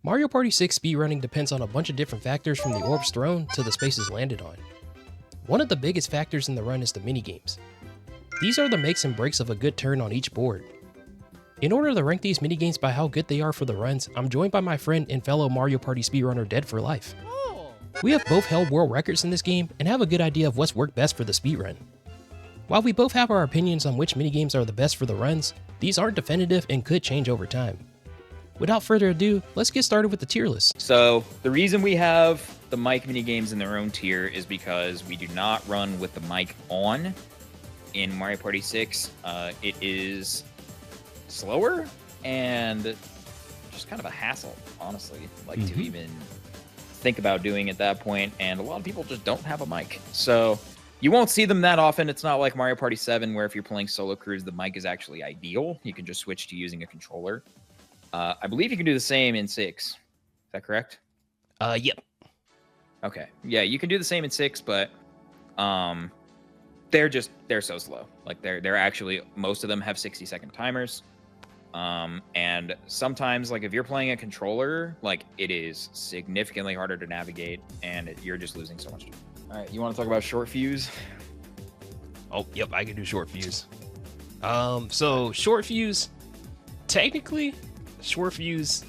Mario Party 6 speedrunning depends on a bunch of different factors from the orbs thrown to the spaces landed on. One of the biggest factors in the run is the minigames. These are the makes and breaks of a good turn on each board. In order to rank these minigames by how good they are for the runs, I'm joined by my friend and fellow Mario Party speedrunner Dead for Life. We have both held world records in this game and have a good idea of what's worked best for the speedrun. While we both have our opinions on which minigames are the best for the runs, these aren't definitive and could change over time. Without further ado, let's get started with the tier list. So the reason we have the mic minigames in their own tier is because we do not run with the mic on in Mario Party 6. It is slower and just kind of a hassle, honestly, to even think about doing at that point. And a lot of people just don't have a mic. So you won't see them that often. It's not like Mario Party 7 where if you're playing solo crews, the mic is actually ideal. You can just switch to using a controller. I believe you can do the same in 6. Is that correct? Yep. Okay. Yeah, you can do the same in 6, but they're so slow. Like they're actually, most of them have 60-second timers. And sometimes, like if you're playing a controller, like it is significantly harder to navigate, and you're just losing so much time. All right, you want to talk about short fuse? Oh, yep, I can do short fuse. So short fuse, technically, short fuse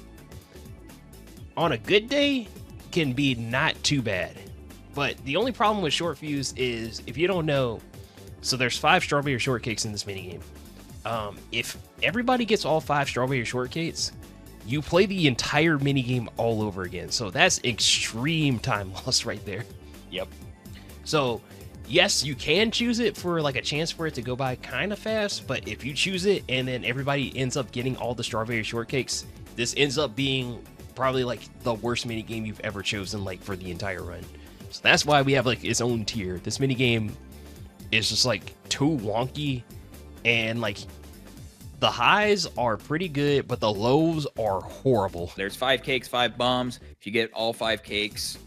on a good day can be not too bad. But the only problem with short fuse is, if you don't know, so there's 5 strawberry shortcakes in this minigame. If everybody gets all 5 strawberry shortcakes, you play the entire minigame all over again. So that's extreme time loss right there. Yep. So yes, you can choose it for like a chance for it to go by kind of fast, but if you choose it and then everybody ends up getting all the strawberry shortcakes, this ends up being probably like the worst minigame you've ever chosen, like for the entire run. So that's why we have like its own tier. This minigame is just like too wonky, and like the highs are pretty good, but the lows are horrible. There's 5 cakes, 5 bombs. If you get all 5 cakes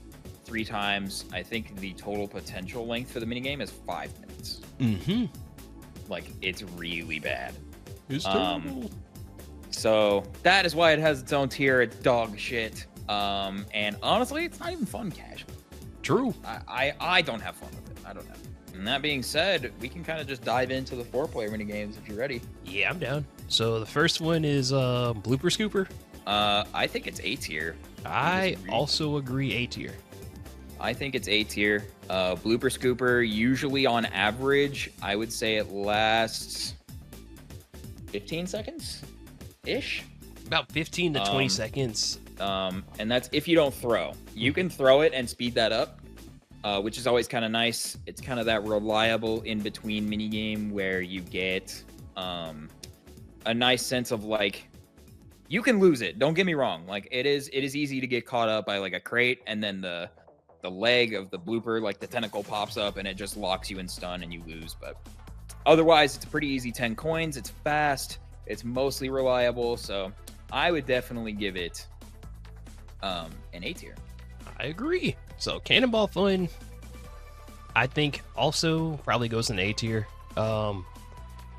3 times, I think the total potential length for the minigame is 5 minutes. Like, it's really bad. It's terrible. So that is why it has its own tier. It's dog shit. And honestly, it's not even fun casual. True. I don't have fun with it. I don't know. And that being said, we can kind of just dive into the 4-player minigames if you're ready. Yeah, I'm down. So the first one is Blooper Scooper. I think it's A tier. I also agree A tier. I think it's A tier. Blooper Scooper, usually on average, I would say it lasts 15 seconds-ish. About 15 to 20 seconds. And that's if you don't throw. You can throw it and speed that up, which is always kind of nice. It's kind of that reliable in-between minigame where you get a nice sense of like, you can lose it. Don't get me wrong. Like it is easy to get caught up by like a crate, and then the leg of the blooper, like the tentacle pops up and it just locks you in stun and you lose. But otherwise, it's a pretty easy 10 coins. It's fast. It's mostly reliable. So I would definitely give it an A tier. I agree. So Cannonball Fun, I think also probably goes in A tier.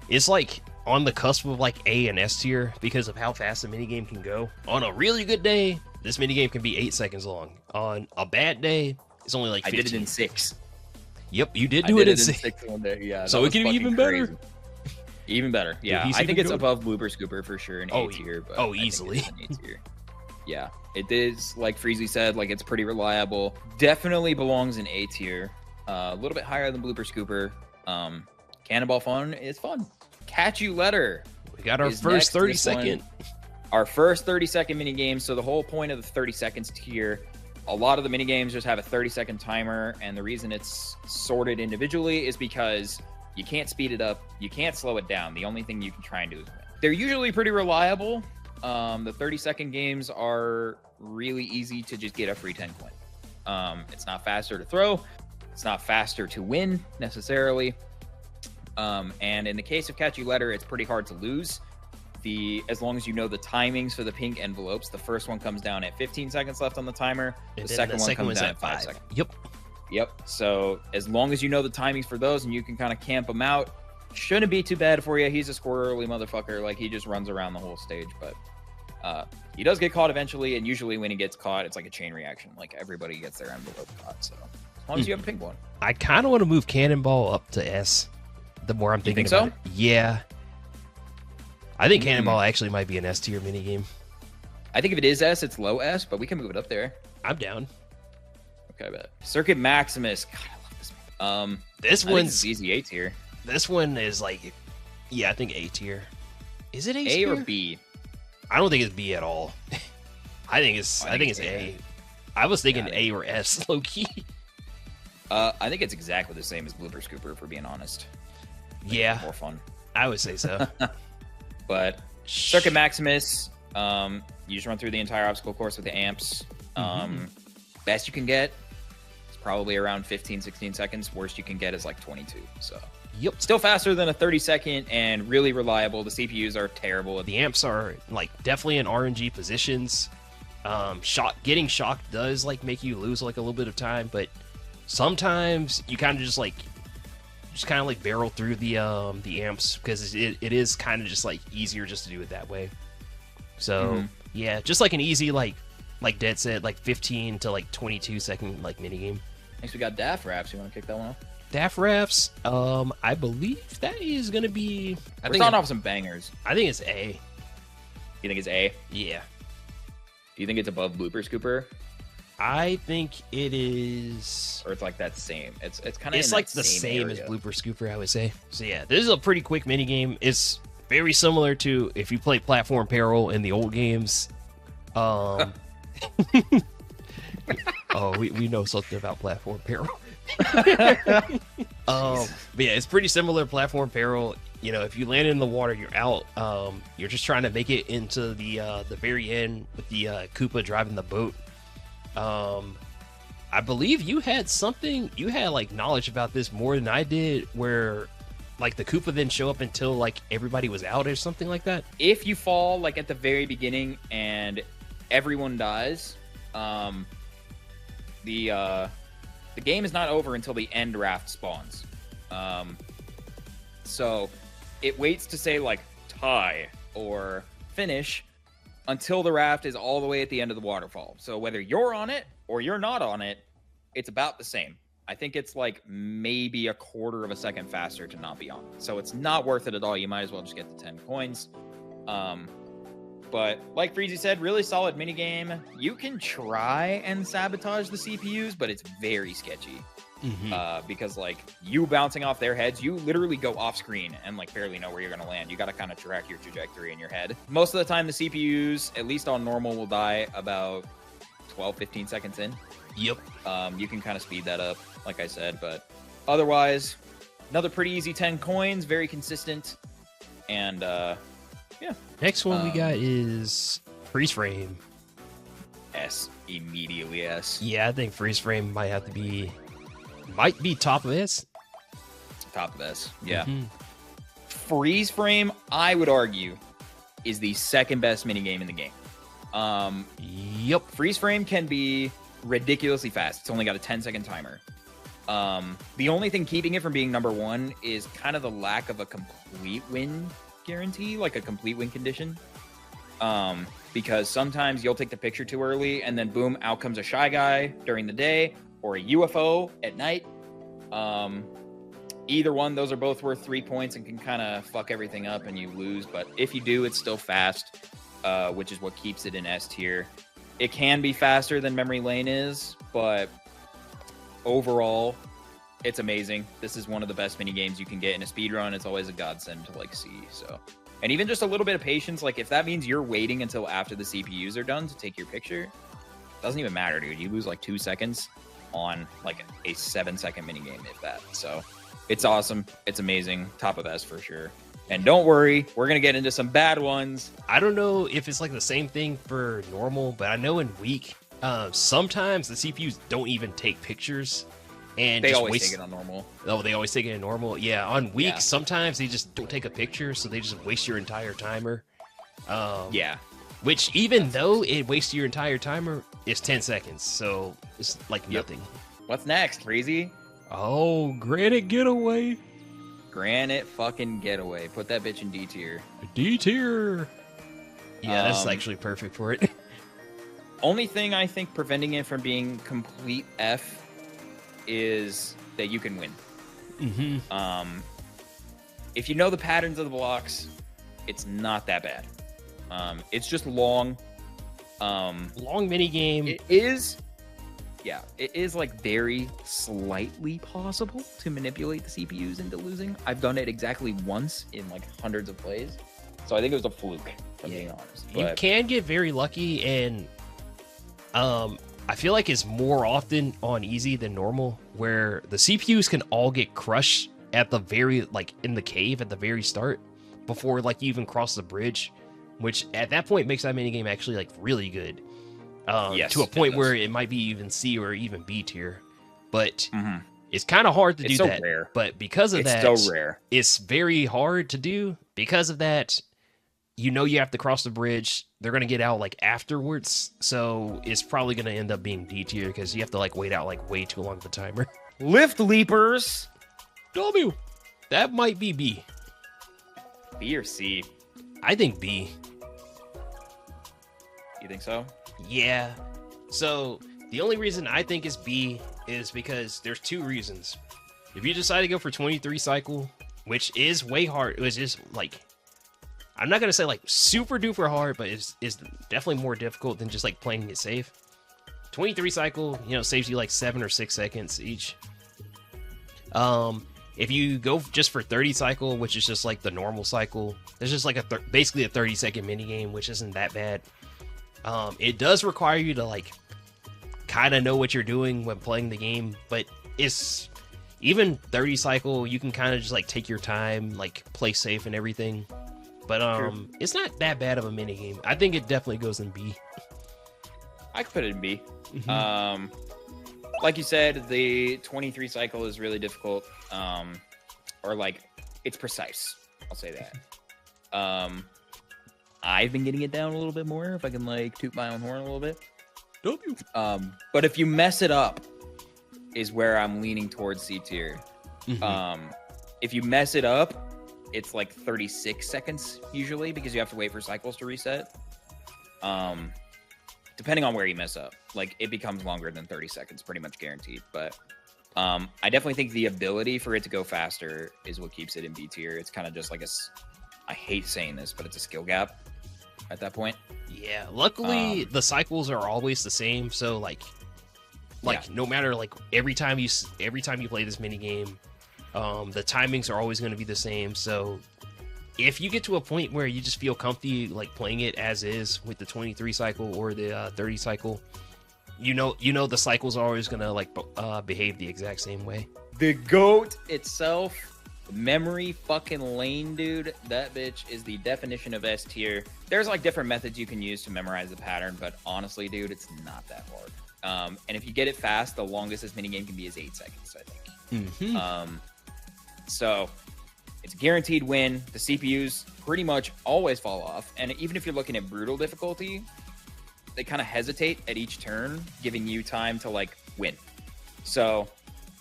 It's like on the cusp of like A and S tier because of how fast the minigame can go. On a really good day, this minigame can be 8 seconds long. On a bad day, it's only like 15. I did it in 6. Yep, you did do it in 6 one day. Yeah, so it can be even better. Even better. Yeah, I think it's above Blooper Scooper for sure in A tier. But easily. A tier. Yeah, it is, like Freezy said, like it's pretty reliable. Definitely belongs in A tier. A little bit higher than Blooper Scooper. Cannonball Fun is fun. Catch You Letter. We got our first 30-second. Our first 30-second minigame. So the whole point of the 30 seconds tier, a lot of the minigames just have a 30-second timer, and the reason it's sorted individually is because you can't speed it up, you can't slow it down. The only thing you can try and do is win. They're usually pretty reliable. The 30-second games are really easy to just get a free 10 coin. It's not faster to throw. It's not faster to win, necessarily. And in the case of Catch You Letter, it's pretty hard to lose. As long as you know the timings for the pink envelopes, the first one comes down at 15 seconds left on the timer. The second one comes down at 5 seconds. Yep. So as long as you know the timings for those and you can kind of camp them out, shouldn't be too bad for you. He's a squirrely motherfucker. Like, he just runs around the whole stage. But He does get caught eventually, and usually when he gets caught, it's like a chain reaction. Like everybody gets their envelope caught. So as long as you have a pink one. I kind of want to move Cannonball up to S. The more I'm thinking about it. Yeah. I think Cannonball actually might be an S tier minigame. I think if it is S, it's low S, but we can move it up there. I'm down. Okay, I bet. Circuit Maximus. God, I love this one. This one's easy A tier. This one is like, yeah, I think A tier. Is it A A tier? or B? I don't think it's B at all. I think it's A. I was thinking A or S, low key. I think it's exactly the same as Blooper Scooper, if we're being honest. Yeah, more fun. I would say so. But Circuit Maximus, you just run through the entire obstacle course with the amps. Best you can get is probably around 15, 16 seconds. Worst you can get is like 22. So yep, still faster than a 30-second and really reliable. The CPUs are terrible. The amps are like definitely in RNG positions. Getting shocked does like make you lose like a little bit of time, but sometimes you kind of just kind of barrel through the amps because it is kind of just like easier just to do it that way. So yeah, just like an easy like Dead said, like 15 to like 22 second like minigame. Next we got Daft Raps. You want to kick that one off? Daft Raps, I believe that is gonna be. We're starting off some bangers. I think it's A. You think it's A? Yeah. Do you think it's above Blooper Scooper? I think it is, or it's like that same. It's kind of. It's like the same as Blooper Scooper, I would say. So yeah, this is a pretty quick mini game. It's very similar to if you played Platform Peril in the old games. Oh, we know something about Platform Peril. But yeah, it's pretty similar to Platform Peril. You know, if you land in the water, you're out. You're just trying to make it into the very end with the Koopa driving the boat. I believe you had like knowledge about this more than I did, where like the Koopa didn't show up until like everybody was out or something like that. If you fall like at the very beginning and everyone dies, the game is not over until the end raft spawns. So it waits to say like tie or finish until the raft is all the way at the end of the waterfall. So whether you're on it or you're not on it, it's about the same. I think it's like maybe a quarter of a second faster to not be on. So it's not worth it at all. You might as well just get the 10 coins. But like Freezy said, really solid minigame. You can try and sabotage the CPUs, but it's very sketchy. Because like you bouncing off their heads, you literally go off screen and like barely know where you're gonna land. You gotta kind of track your trajectory in your head. Most of the time the CPUs, at least on normal, will die about 12-15 seconds in. Yep. You can kind of speed that up, like I said, but otherwise another pretty easy 10 coins, very consistent. And yeah, next one we got is Freeze Frame. S, immediately S. Yeah, I think Freeze Frame might be top of S. Top of S, yeah. Freeze Frame, I would argue, is the second best minigame in the game. Yep. Freeze Frame can be ridiculously fast. It's only got a 10-second timer. The only thing keeping it from being number one is kind of the lack of a complete win guarantee, like a complete win condition. Because sometimes you'll take the picture too early and then boom, out comes a Shy Guy during the day or a UFO at night. Either one, those are both worth 3 points and can kind of fuck everything up and you lose. But if you do, it's still fast, which is what keeps it in S tier. It can be faster than Memory Lane is, but overall, it's amazing. This is one of the best mini games you can get in a speedrun. It's always a godsend to like see. So, and even just a little bit of patience, like if that means you're waiting until after the CPUs are done to take your picture, doesn't even matter, dude. You lose like 2 seconds on like a 7-second mini game, if that. So it's awesome. It's amazing. Top of S for sure. And don't worry, we're going to get into some bad ones. I don't know if it's like the same thing for normal, but I know in weak, sometimes the CPUs don't even take pictures. And they just always take it on normal. Oh, they always take it in normal? Yeah, on weak, sometimes they just don't take a picture, so they just waste your entire timer. Yeah. Which, even though it wastes your entire timer, it's 10 seconds, so it's like nothing. What's next, Freezy? Oh, Granite Getaway. Granite fucking Getaway. Put that bitch in D tier. D tier. Yeah, that's actually perfect for it. Only thing I think preventing it from being complete F is that you can win. Mm-hmm. If you know the patterns of the blocks, it's not that bad. It's just long. Long mini game. It is. Yeah, it is like very slightly possible to manipulate the CPUs into losing. I've done it exactly once in like hundreds of plays. So I think it was a fluke, if I'm being honest. You can get very lucky, and I feel like it's more often on easy than normal, where the CPUs can all get crushed at the very, like, in the cave at the very start, before, like, you even cross the bridge, which at that point makes that minigame actually, like, really good. Yes, to a point where it might be even C or even B tier. But Mm-hmm. it's kind of hard to do so that. rare. But because of that, It's so rare. it's very hard to do. Because of that, you know you have to cross the bridge. They're going to get out, like, afterwards. So it's probably going to end up being D tier because you have to, like, wait out, like, way too long of a timer. Lift leapers. W. That might be B. B or C? I think B. You think so? Yeah. So the only reason I think it's B is because there's two reasons. If you decide to go for 23 cycle, which is way hard, it was just like, I'm not going to say like super duper hard, but it's definitely more difficult than just like playing it safe. 23 cycle, you know, saves you like 7 or 6 seconds each. If you go just for 30 cycle, which is just like the normal cycle, there's just like basically a 30-second mini game, which isn't that bad. It does require you to like kind of know what you're doing when playing the game, but it's even 30 cycle, you can kind of just like take your time, like play safe and everything. But it's not that bad of a mini game. I think it definitely goes in B. I could put it in B. Mm-hmm. Like you said, the 23 cycle is really difficult. Or like it's precise. I'll say that. I've been getting it down a little bit more, if I can like toot my own horn a little bit. W. But if you mess it up, is where I'm leaning towards C tier. Mm-hmm. If you mess it up, it's like 36 seconds usually because you have to wait for cycles to reset. Depending on where you mess up, like it becomes longer than 30 seconds, pretty much guaranteed. But I definitely think the ability for it to go faster is what keeps it in B tier. It's kind of just like I hate saying this, but it's a skill gap at that point. Yeah, luckily the cycles are always the same, so like yeah. No matter like every time you play this mini game, the timings are always going to be the same. So if you get to a point where you just feel comfy like playing it as is with the 23 cycle or the 30 cycle, you know the cycles are always going to like behave the exact same way. The GOAT itself, memory fucking lane, dude. That bitch is the definition of S tier. There's like different methods you can use to memorize the pattern, but honestly, dude, it's not that hard. And if you get it fast, the longest this minigame can be is 8 seconds, I think. Mm-hmm. So it's a guaranteed win. The CPUs pretty much always fall off. And even if you're looking at brutal difficulty, they kind of hesitate at each turn, giving you time to like win. So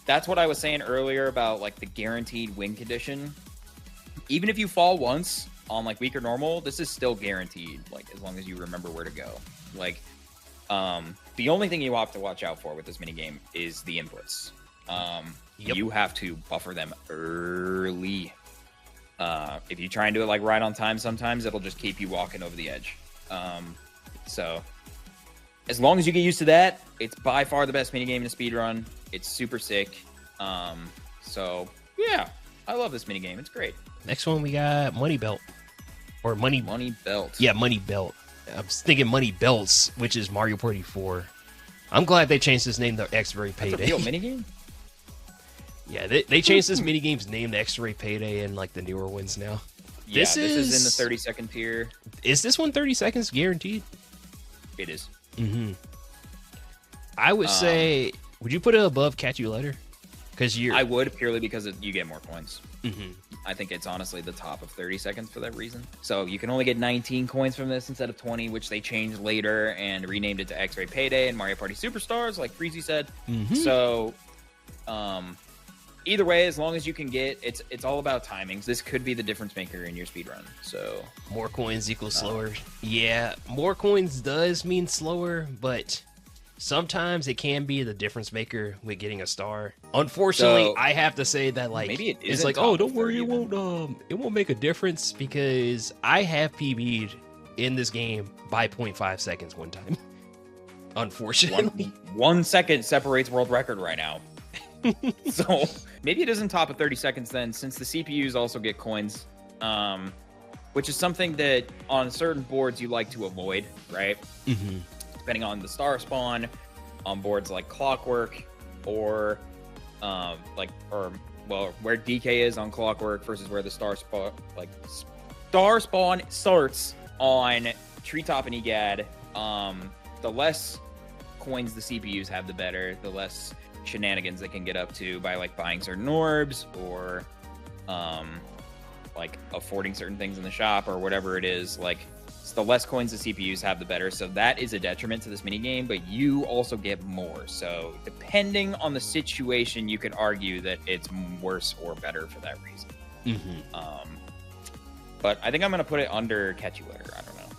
that's what I was saying earlier about like the guaranteed win condition. Even if you fall once on like weak or normal, this is still guaranteed, like as long as you remember where to go. Like the only thing you have to watch out for with this minigame is the inputs. You have to buffer them early. If you try and do it like right on time, sometimes it'll just keep you walking over the edge. So as long as you get used to that, it's by far the best minigame in a speedrun. It's super sick. So yeah, I love this minigame. It's great. Next one we got Money Belt. Or Money Belt. Yeah, Money Belt. I was thinking Money Belts, which is Mario Party 4. I'm glad they changed this name to X-Ray Payday. That's a real minigame? Yeah, they changed this minigame's name to X-Ray Payday and like the newer ones now. Yeah, this is in the 30-second tier. Is this one 30 seconds guaranteed? It is. Mm-hmm. I would say, would you put it above Catch You Later? I would, purely because you get more coins. Mm-hmm. I think it's honestly the top of 30 seconds for that reason. So you can only get 19 coins from this instead of 20, which they changed later and renamed it to X-Ray Payday and Mario Party Superstars, like Freezy said. Mm-hmm. So, either way, as long as you can get, it's all about timings. This could be the difference maker in your speedrun. So more coins equals slower. Yeah, more coins does mean slower, but sometimes it can be the difference maker with getting a star. Unfortunately, I have to say that like maybe it's like, oh, don't worry, it won't make a difference because I have PB'd in this game by 0.5 seconds one time. Unfortunately, 1 second separates world record right now. So maybe it isn't top of 30 seconds then, since the CPUs also get coins, which is something that on certain boards you like to avoid, right? Mm-hmm. Depending on the star spawn, on boards like Clockwork, or where DK is on Clockwork versus where the star spawn starts on Treetop and EGAD. The less coins the CPUs have, the better. The less shenanigans they can get up to by like buying certain orbs or like affording certain things in the shop or whatever it is. Like, the less coins the CPUs have, the better. So that is a detriment to this minigame, but you also get more. So depending on the situation, you could argue that it's worse or better for that reason. Mm-hmm. But I think I'm going to put it under Catchy Letter. I don't know.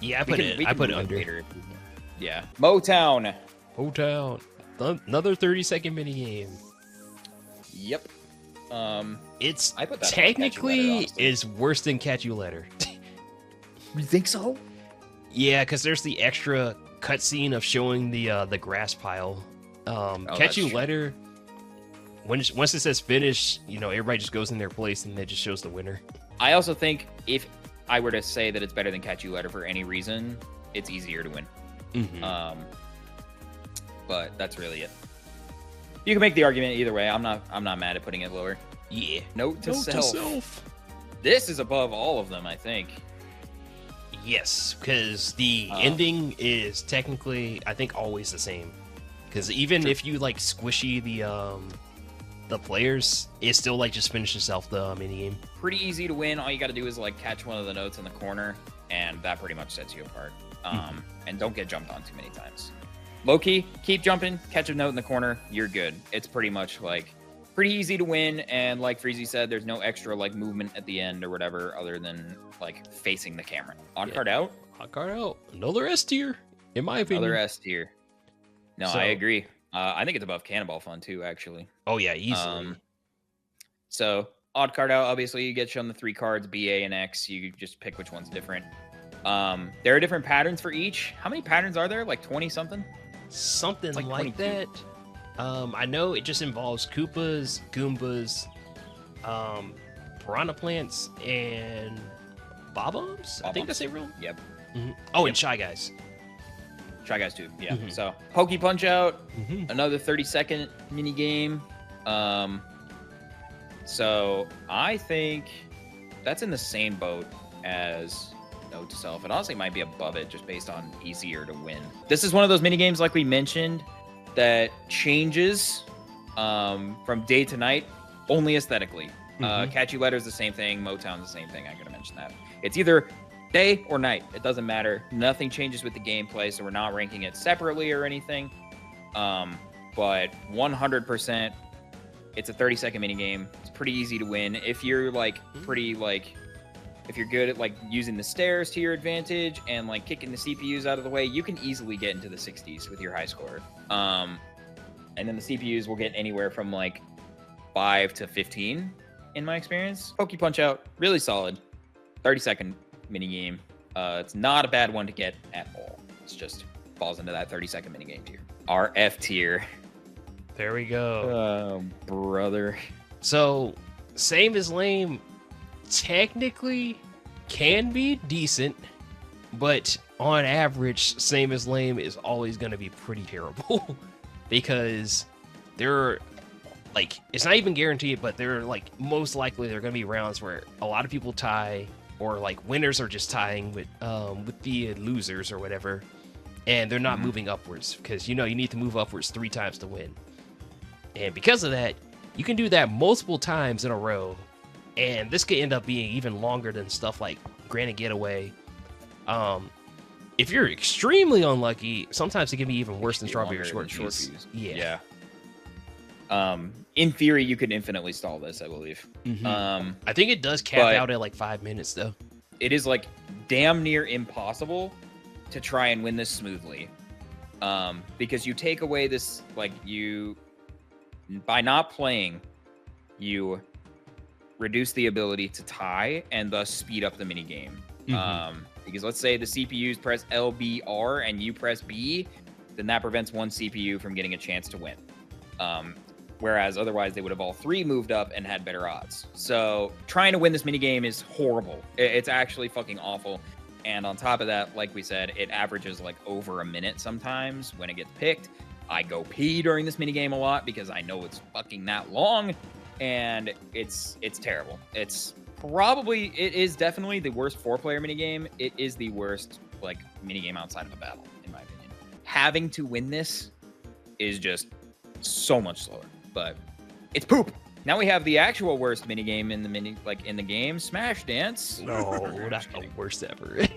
Yeah, I put it under. Later. Yeah. Motown. Another 30-second minigame. Yep. It's I put that technically is worse than Catch You Later. You think so? Yeah, because there's the extra cutscene of showing the grass pile. Catch You Later, once it says finish, everybody just goes in their place and it just shows the winner. I also think if I were to say that it's better than Catch You Later for any reason, it's easier to win. Mm-hmm. But that's really it. You can make the argument either way. I'm not mad at putting it lower. Yeah. Note to self. This is above all of them, I think. Yes, because the ending is technically, I think, always the same. Because even if you like squishy the players, it still like just finishes off the minigame. Pretty easy to win. All you got to do is like catch one of the notes in the corner, and that pretty much sets you apart. And don't get jumped on too many times. Low key, keep jumping, catch a note in the corner, you're good. It's pretty much like pretty easy to win, and like Freezy said, there's no extra like movement at the end or whatever other than like facing the camera. Odd card out. Odd card out. Another S tier, in my opinion. Another S tier. No, I agree. I think it's above Cannonball Fun too, actually. Oh yeah, easily. So odd card out. Obviously, you get shown the 3 cards, B, A, and X. You just pick which one's different. There are different patterns for each. How many patterns are there? Like 20 something? Something like that. I know it just involves Koopas, Goombas, Piranha Plants, and Bob-Ombs? I think that's it real. Yep. Mm-hmm. Oh, and Shy Guys. Shy Guys too, yeah. So, Pokey Punch Out, another 30-second mini game. So, I think that's in the same boat as Note to Self. It honestly might be above it just based on easier to win. This is one of those mini games, like we mentioned, that changes from day to night, only aesthetically. Catchy Letter is the same thing. Motown's the same thing. I could have mentioned that. It's either day or night. It doesn't matter. Nothing changes with the gameplay, so we're not ranking it separately or anything. But 100%, it's a 30-second mini game. It's pretty easy to win. If you're like if you're good at like using the stairs to your advantage and like kicking the CPUs out of the way, you can easily get into the 60s with your high score. And then the CPUs will get anywhere from like 5 to 15 in my experience. Pokey Punch Out, really solid. 30-second mini game. It's not a bad one to get at all. It's just falls into that 30-second mini game tier. Our F tier. There we go. Oh, brother. So, same as lame, technically can be decent, but on average, same as lame is always going to be pretty terrible because there are, like, it's not even guaranteed, but there are, like, most likely there are going to be rounds where a lot of people tie, or, like, winners are just tying with the losers or whatever, and they're not moving upwards because, you need to move upwards 3 times to win. And because of that, you can do that multiple times in a row. And this could end up being even longer than stuff like Granite Getaway. If you're extremely unlucky, sometimes it can be even worse than Strawberry Short Fuse. Yeah. In theory, you could infinitely stall this, I believe. I think it does cap out at like 5 minutes though. It is like damn near impossible to try and win this smoothly. Because you take away this, like, by not playing, you reduce the ability to tie and thus speed up the mini game. Because let's say the CPUs press LBR and you press B, then that prevents one CPU from getting a chance to win. Whereas otherwise they would have all three moved up and had better odds. So trying to win this mini game is horrible. It's actually fucking awful. And on top of that, like we said, it averages like over a minute sometimes when it gets picked. I go pee during this mini game a lot because I know it's fucking that long, and it's terrible. It is definitely the worst 4-player mini game. It is the worst like mini game outside of a battle, in my opinion. Having to win this is just so much slower, but it's poop. Now we have the actual worst mini game in the game, Smash Dance. No, that's the worst ever.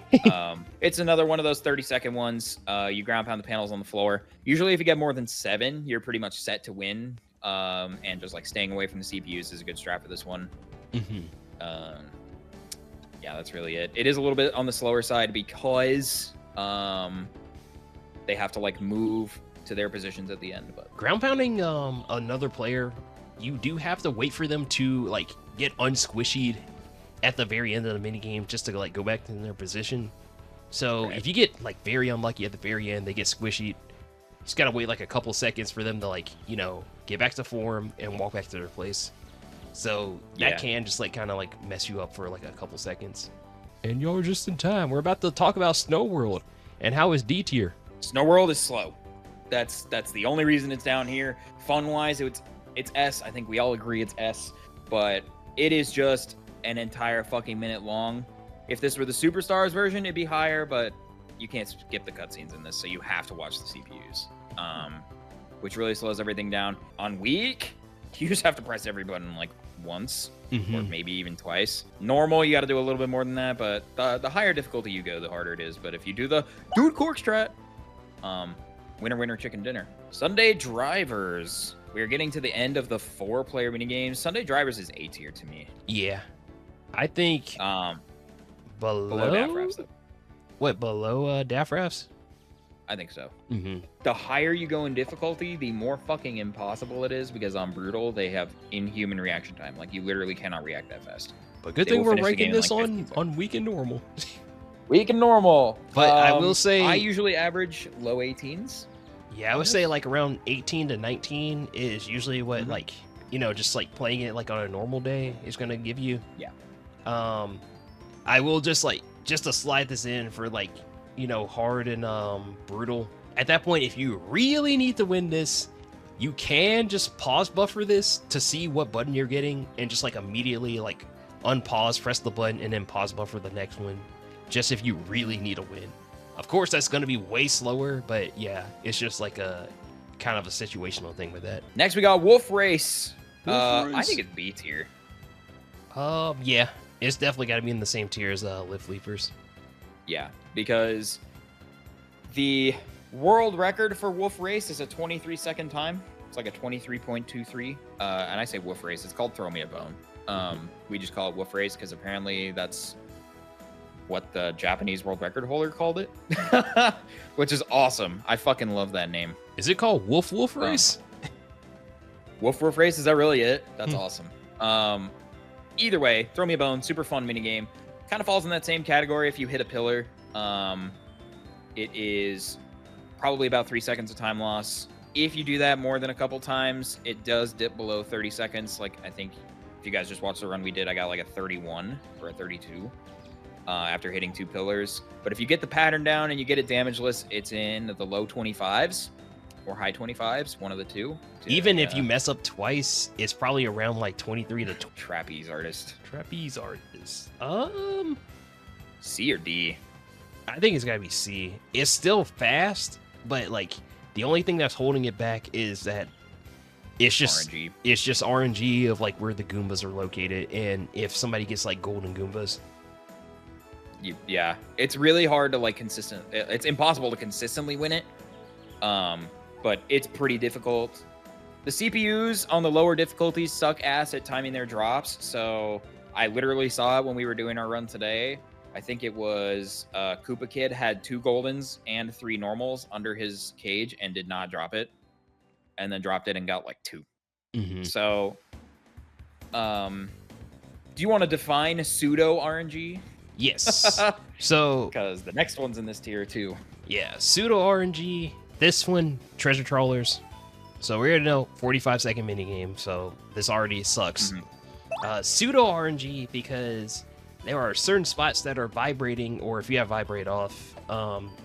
It's another one of those 30-second ones. You ground pound the panels on the floor. Usually, if you get more than 7, you're pretty much set to win. And just like staying away from the CPUs is a good strat for this one. Yeah, that's really it. It is a little bit on the slower side because they have to like move to their positions at the end. But ground pounding another player, you do have to wait for them to like get unsquishied at the very end of the mini game just to like go back to their position. So if you get like very unlucky at the very end, they get squishied, you just gotta wait like a couple seconds for them to like, you know, get back to form and walk back to their place. So that can just like kind of like mess you up for like a couple seconds. And you're just in time. We're about to talk about Snow World and how is D tier. Snow World is slow. That's the only reason it's down here. Fun wise, it's S. I think we all agree it's S, but it is just an entire fucking minute long. If this were the Superstars version, it'd be higher, but you can't skip the cutscenes in this, so you have to watch the CPUs, which really slows everything down. On weak, you just have to press every button like once, or maybe even twice. Normal, you got to do a little bit more than that, but the higher difficulty you go, the harder it is. But if you do the DudeKork strat, winner, winner, chicken dinner. Sunday Drivers. We're getting to the end of the 4-player minigames. Sunday Drivers is A tier to me. Yeah. I think below Daft though. What, below Daft Rafts? I think so. The higher you go in difficulty, the more fucking impossible it is, because on Brutal, they have inhuman reaction time. Like, you literally cannot react that fast. But good thing we're ranking this on weak and normal. Weak and normal. But I will say, I usually average low 18s. Yeah, I would say like around 18 to 19 is usually what like, you know, just like playing it like on a normal day is going to give you. Yeah. I will just to slide this in for like, you know, hard and brutal. At that point, if you really need to win this, you can just pause buffer this to see what button you're getting and just like immediately like unpause, press the button, and then pause buffer the next one. Just if you really need a win. Of course, that's going to be way slower, but yeah, it's just like a kind of a situational thing with that. Next, we got Wolf Race. I think it's B tier. Yeah, it's definitely got to be in the same tier as Lift Leapers. Yeah, because the world record for Wolf Race is a 23-second time. It's like a 23.23. And I say Wolf Race. It's called Throw Me a Bone. We just call it Wolf Race because apparently that's what the Japanese world record holder called it, which is awesome. I fucking love that name. Is it called Wolf Race? Wolf Race, is that really it? That's awesome. Either way, Throw Me a Bone, super fun minigame. Kind of falls in that same category if you hit a pillar. It is probably about 3 seconds of time loss. If you do that more than a couple times, it does dip below 30 seconds. Like, I think if you guys just watched the run we did, I got like a 31 or a 32. After hitting 2 pillars. But if you get the pattern down and you get it damageless, it's in the low 25s or high 25s, one of the two. Even if you mess up twice, it's probably around like 23 to Trapeze artist. C or D? I think it's gotta be C. It's still fast, but like the only thing that's holding it back is that it's just RNG. It's just RNG of like where the Goombas are located, and if somebody gets like golden Goombas. Yeah, it's really hard to like it's impossible to consistently win it, but it's pretty difficult. The CPUs on the lower difficulties suck ass at timing their drops. So I literally saw it when we were doing our run today. I think it was Koopa Kid had 2 goldens and 3 normals under his cage and did not drop it, and then dropped it and got like 2. So, do you want to define pseudo RNG? Yes. So, because the next one's in this tier too. Yeah, pseudo RNG. This one, treasure trawlers. So we're gonna know 45-second minigame. So this already sucks. Pseudo RNG because there are certain spots that are vibrating, or if you have vibrate off,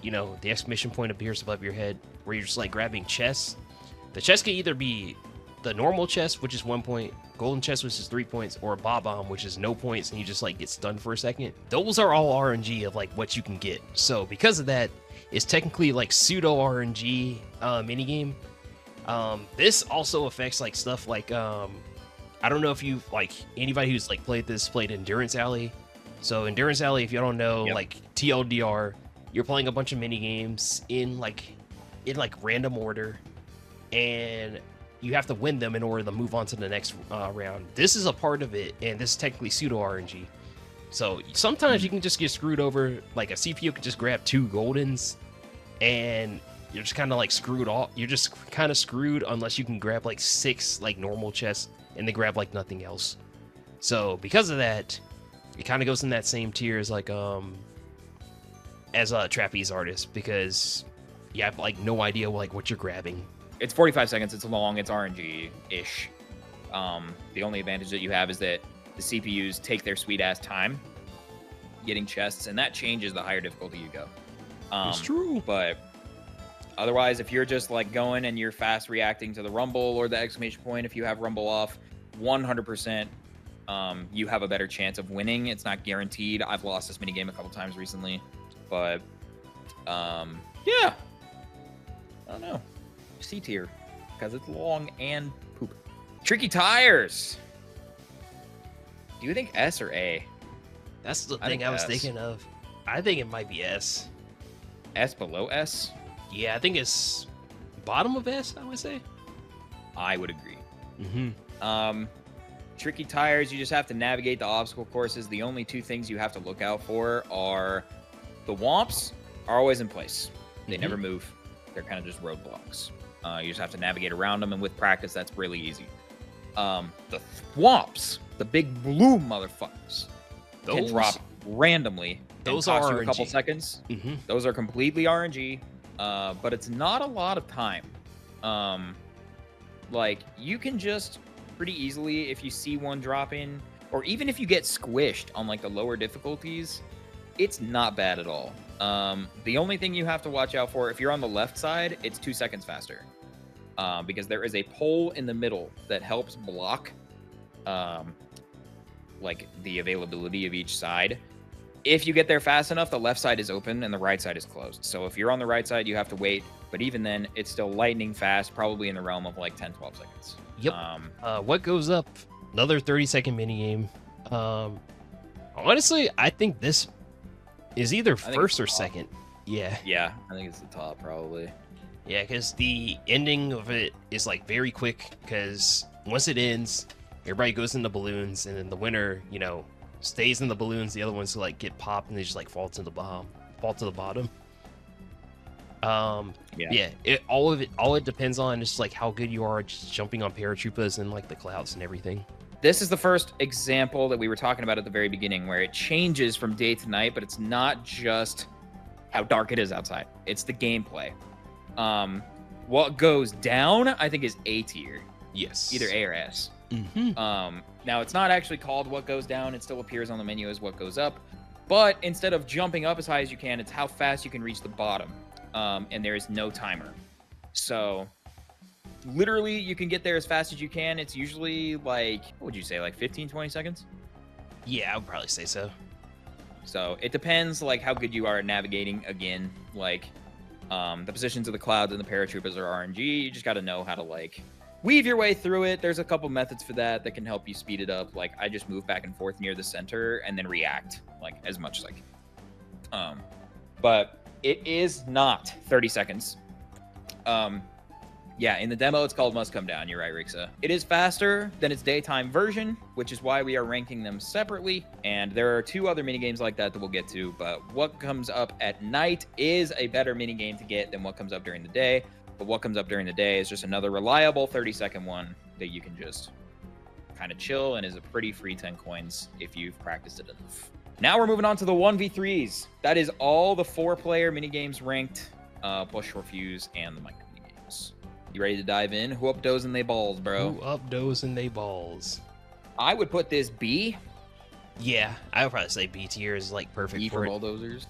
you know, the exclamation point appears above your head, where you're just like grabbing chests. The chest can either be the normal chest, which is 1 point, golden chest, which is 3 points, or a bomb, which is no points, and you just like get stunned for a second. Those are all RNG of like what you can get. So because of that, it's technically like pseudo RNG minigame. This also affects like stuff like I don't know if you like anybody who's like played Endurance Alley. So Endurance Alley, if you don't know, like TLDR, you're playing a bunch of mini games in like random order, and you have to win them in order to move on to the next round. This is a part of it, and this is technically pseudo RNG. So sometimes you can just get screwed over. Like a CPU could just grab 2 goldens, and you're just kind of like screwed off. You're just kind of screwed unless you can grab like 6 like normal chests and they grab like nothing else. So because of that, it kind of goes in that same tier as like as a trapeze artist, because you have like no idea like what you're grabbing. It's 45 seconds. It's long. It's RNG-ish. The only advantage that you have is that the CPUs take their sweet ass time getting chests, and that changes the higher difficulty you go. It's true. But otherwise, if you're just like going and you're fast reacting to the rumble or the exclamation point, if you have rumble off, 100%, you have a better chance of winning. It's not guaranteed. I've lost this minigame a couple times recently, but yeah, I don't know. C tier because it's long and poop. Tricky tires. Do you think S or A? That's the thing I was thinking of. I think it might be S. S below S? Yeah, I think it's bottom of S, I would say. I would agree. Tricky tires, you just have to navigate the obstacle courses. The only 2 things you have to look out for are the womps are always in place. They never move. They're kind of just roadblocks. You just have to navigate around them, and with practice, that's really easy. The thwomps, the big blue motherfuckers, can drop randomly. Those cost are you a couple seconds. Those are completely RNG, but it's not a lot of time. Like, you can just pretty easily, if you see one dropping, or even if you get squished on like the lower difficulties, it's not bad at all. The only thing you have to watch out for, if you're on the left side, it's 2 seconds faster, because there is a pole in the middle that helps block like the availability of each side. If you get there fast enough, the left side is open and the right side is closed. So if you're on the right side, you have to wait. But even then, it's still lightning fast, probably in the realm of like 10, 12 seconds. Yep. What goes up? Another 30-second minigame. Honestly, I think this is either first or second. Yeah. Yeah, I think it's the top, probably. Yeah, because the ending of it is like very quick, because once it ends, everybody goes into balloons, and then the winner, you know, stays in the balloons. The other ones like get popped and they just like fall to the bottom. Yeah. All it depends on is like how good you are just jumping on paratroopers and like the clouds and everything. This is the first example that we were talking about at the very beginning, where it changes from day to night, but it's not just how dark it is outside. It's the gameplay. What goes down, I think, is A tier. Yes. Either A or S. Now, it's not actually called what goes down. It still appears on the menu as what goes up. But instead of jumping up as high as you can, it's how fast you can reach the bottom. And there is no timer. So literally, you can get there as fast as you can. It's usually like, what would you say, like 15, 20 seconds? Yeah, I would probably say so. So it depends like how good you are at navigating. Again, like the positions of the clouds and the paratroopers are RNG. You just got to know how to like weave your way through it. There's a couple methods for that can help you speed it up. Like I just move back and forth near the center and then react like as much as I can. But it is not 30 seconds. Yeah, in the demo, it's called Must Come Down. You're right, Rixa. It is faster than its daytime version, which is why we are ranking them separately. And there are 2 other minigames like that we'll get to. But what comes up at night is a better minigame to get than what comes up during the day. But what comes up during the day is just another reliable 30-second one that you can just kind of chill and is a pretty free 10 coins if you've practiced it enough. Now we're moving on to the 1v3s. That is all the 4-player minigames ranked, plus short fuse and the micro minigames. You ready to dive in? Who up those and they balls, bro? Who up those and they balls? I would put this B. Yeah, I would probably say B tier is like perfect B for for it. bulldozers.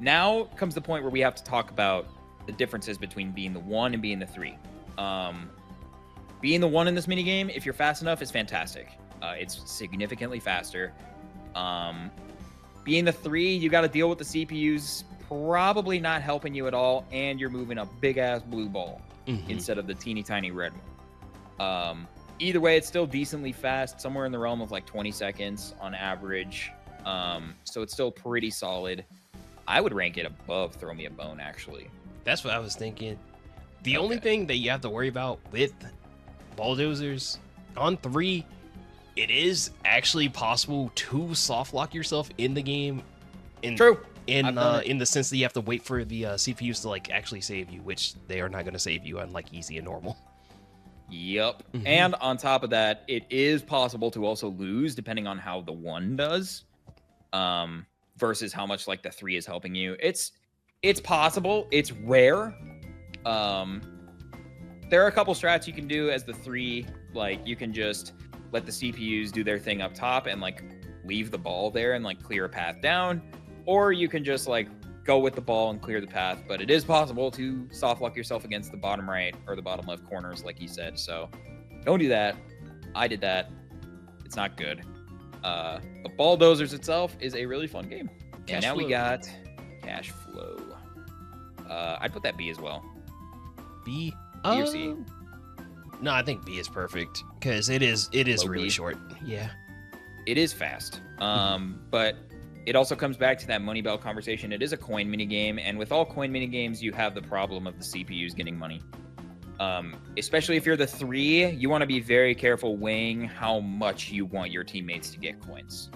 Now comes the point where we have to talk about the differences between being the 1 and being the 3. Being the 1 in this minigame, if you're fast enough, is fantastic. It's significantly faster. Being the 3, you got to deal with the CPUs probably not helping you at all, and you're moving a big-ass blue ball instead of the teeny tiny red one. Either way, it's still decently fast, somewhere in the realm of like 20 seconds on average. So it's still pretty solid. I would rank it above Throw Me a Bone, actually. That's what I was thinking. The only thing that you have to worry about with bulldozers on 3, it is actually possible to soft lock yourself in the game. True. In the sense that you have to wait for the CPUs to like actually save you, which they are not going to save you on like easy and normal. Yep. And on top of that, it is possible to also lose depending on how the 1 does, versus how much like the 3 is helping you. It's possible. It's rare. There are a couple strats you can do as the 3. Like you can just let the CPUs do their thing up top and like leave the ball there and like clear a path down. Or you can just like go with the ball and clear the path, but it is possible to soft lock yourself against the bottom right or the bottom left corners, like you said. So don't do that. I did that. It's not good. But Bulldozers itself is a really fun game. And now we got Cash Flow. I'd put that B as well. B? B or C? No, I think B is perfect because it is really short. Yeah. It is fast. But it also comes back to that money belt conversation. It is a coin minigame, and with all coin minigames, you have the problem of the CPUs getting money. Especially if you're the 3, you want to be very careful weighing how much you want your teammates to get coins.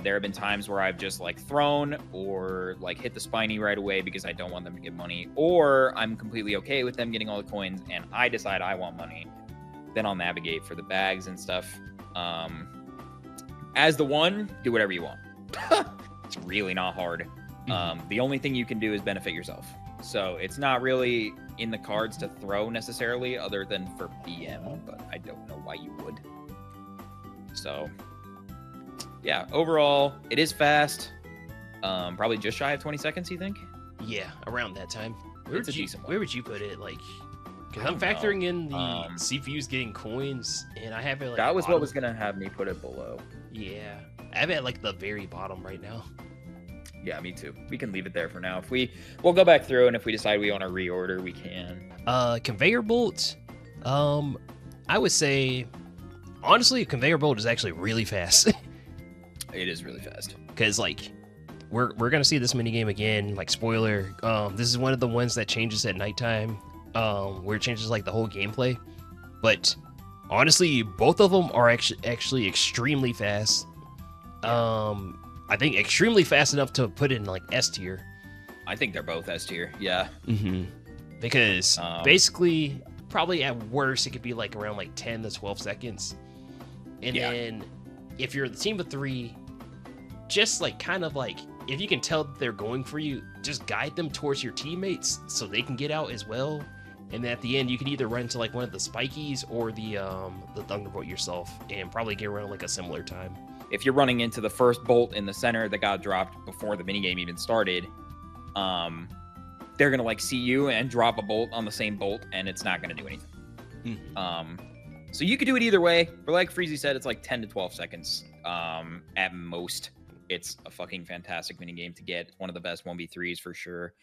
There have been times where I've just like thrown or like hit the spiny right away because I don't want them to get money, or I'm completely okay with them getting all the coins and I decide I want money. Then I'll navigate for the bags and stuff. As the 1, do whatever you want. It's really not hard. The only thing you can do is benefit yourself. So it's not really in the cards to throw necessarily, other than for BM, but I don't know why you would. So yeah, overall, it is fast. Probably just shy of 20 seconds, you think? Yeah, around that time. It's a decent one. Where would you put it? Like, because I'm factoring in the CPUs getting coins, and I have it like that was what was gonna have me put it below. Yeah, I have it at like the very bottom right now. Yeah, me too. We can leave it there for now. If we'll go back through, and if we decide we want to reorder, we can. Conveyor bolts. I would say, honestly, a conveyor bolt is actually really fast. It is really fast. Because like, we're gonna see this minigame again. Like, spoiler. This is one of the ones that changes at nighttime. Where it changes like the whole gameplay. But honestly, both of them are actually extremely fast. I think extremely fast enough to put in like S tier. I think they're both S tier. Yeah. Because basically, probably at worst, it could be like around like 10 to 12 seconds. And then if you're the team of 3, just like kind of like, if you can tell that they're going for you, just guide them towards your teammates so they can get out as well. And then at the end, you can either run into like one of the spikies or the thunderbolt yourself, and probably get around like a similar time. If you're running into the first bolt in the center that got dropped before the minigame even started, they're gonna like see you and drop a bolt on the same bolt, and it's not gonna do anything. So you could do it either way, but like Freezy said, it's like 10 to 12 seconds at most. It's a fucking fantastic minigame to get. It's one of the best 1v3s for sure.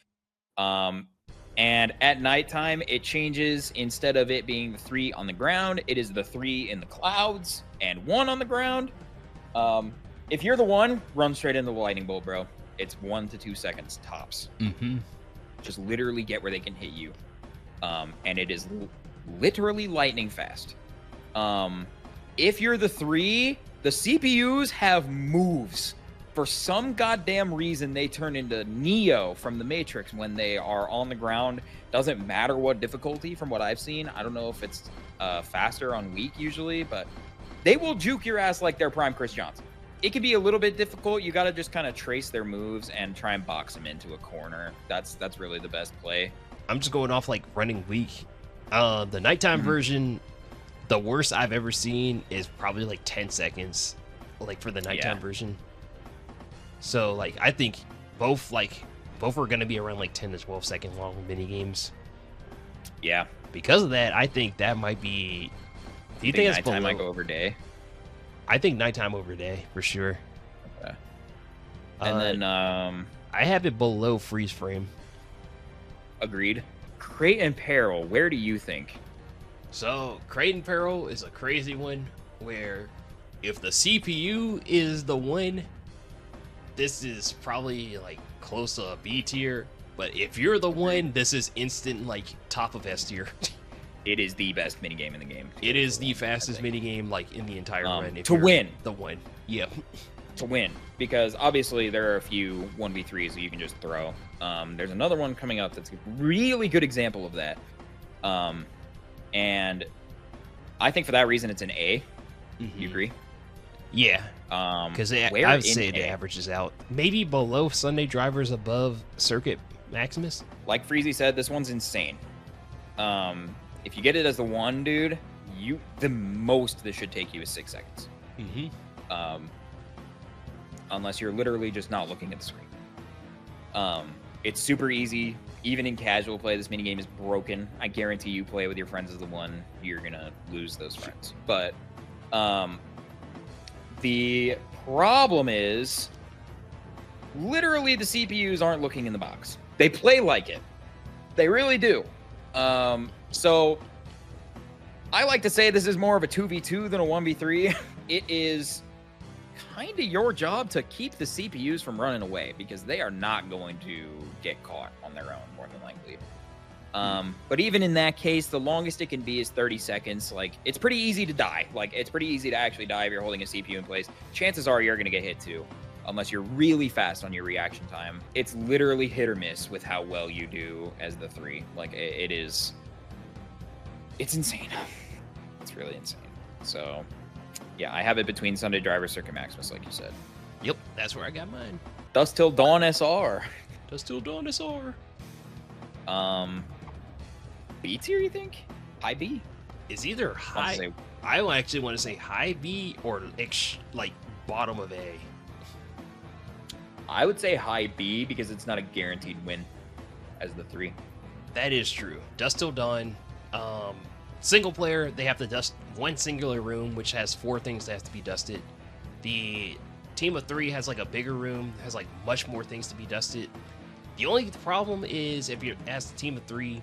And at nighttime, it changes. Instead of it being the 3 on the ground, it is the 3 in the clouds and 1 on the ground. If you're the 1, run straight into the lightning bolt, bro. It's 1 to 2 seconds tops. just literally get where they can hit you. And it is literally lightning fast. If you're the 3, the CPUs have moves. For some goddamn reason, they turn into Neo from the Matrix when they are on the ground. Doesn't matter what difficulty from what I've seen. I don't know if it's faster on weak usually, but they will juke your ass like they're Prime Chris Johnson. It can be a little bit difficult. You got to just kind of trace their moves and try and box them into a corner. That's really the best play. I'm just going off like running weak. The nighttime version, the worst I've ever seen is probably like 10 seconds, like for the nighttime version. So like I think both are going to be around like 10 to 12 second long mini games. Yeah. Because of that, I think that might be. Do you think it's nighttime below? might go over day? I think nighttime over day for sure. Okay. And then I have it below freeze frame. Agreed. Crate and Peril, where do you think? So Crate and Peril is a crazy one where if the CPU is the one, this is probably like close to a B tier. But if you're the one, this is instant like top of S tier. It is the best minigame in the game. It is the fastest minigame like in the entire run. To win. The one. Yeah. To win. Because obviously there are a few 1v3s that you can just throw. There's another one coming up that's a really good example of that. And I think for that reason it's an A. You agree? Yeah. Because I would say it averages out. Maybe below Sunday Drivers, above Circuit Maximus. Like Freezy said, this one's insane. If you get it as the 1, dude, the most this should take you is 6 seconds. Unless you're literally just not looking at the screen. It's super easy. Even in casual play, this minigame is broken. I guarantee you play with your friends as the 1, you're going to lose those friends. But the problem is literally the CPUs aren't looking in the box. They play like it. They really do. So I like to say this is more of a 2v2 than a 1v3. It is kind of your job to keep the CPUs from running away because they are not going to get caught on their own, more than likely. But even in that case, the longest it can be is 30 seconds. Like, it's pretty easy to die. Like, it's pretty easy to actually die if you're holding a CPU in place. Chances are you're going to get hit too, unless you're really fast on your reaction time. It's literally hit or miss with how well you do as the 3. Like, it's insane. It's really insane. So, yeah, I have it between Sunday Driver, Circuit Maximus, like you said. Yep, that's where I got mine. Dusk Till Dawn SR. Dusk Till Dawn SR. B tier, you think? High B? Is either high. I actually want to say high B or like bottom of A. I would say high B because it's not a guaranteed win as the 3. That is true. Dusk Till Dawn. Single player, they have to dust one singular room, which has 4 things that have to be dusted. The team of 3 has like a bigger room, has like much more things to be dusted. The only problem is if you're as the team of 3,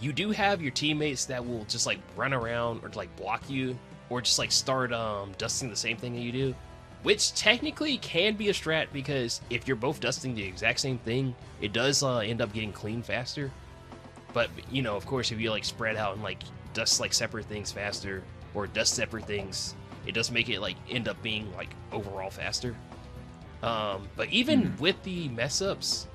you do have your teammates that will just like run around or like block you or just like start dusting the same thing that you do, which technically can be a strat because if you're both dusting the exact same thing, it does end up getting clean faster. But, you know, of course, if you like spread out and like dust like separate things faster or dust separate things, it does make it like end up being like overall faster. But even with the mess ups,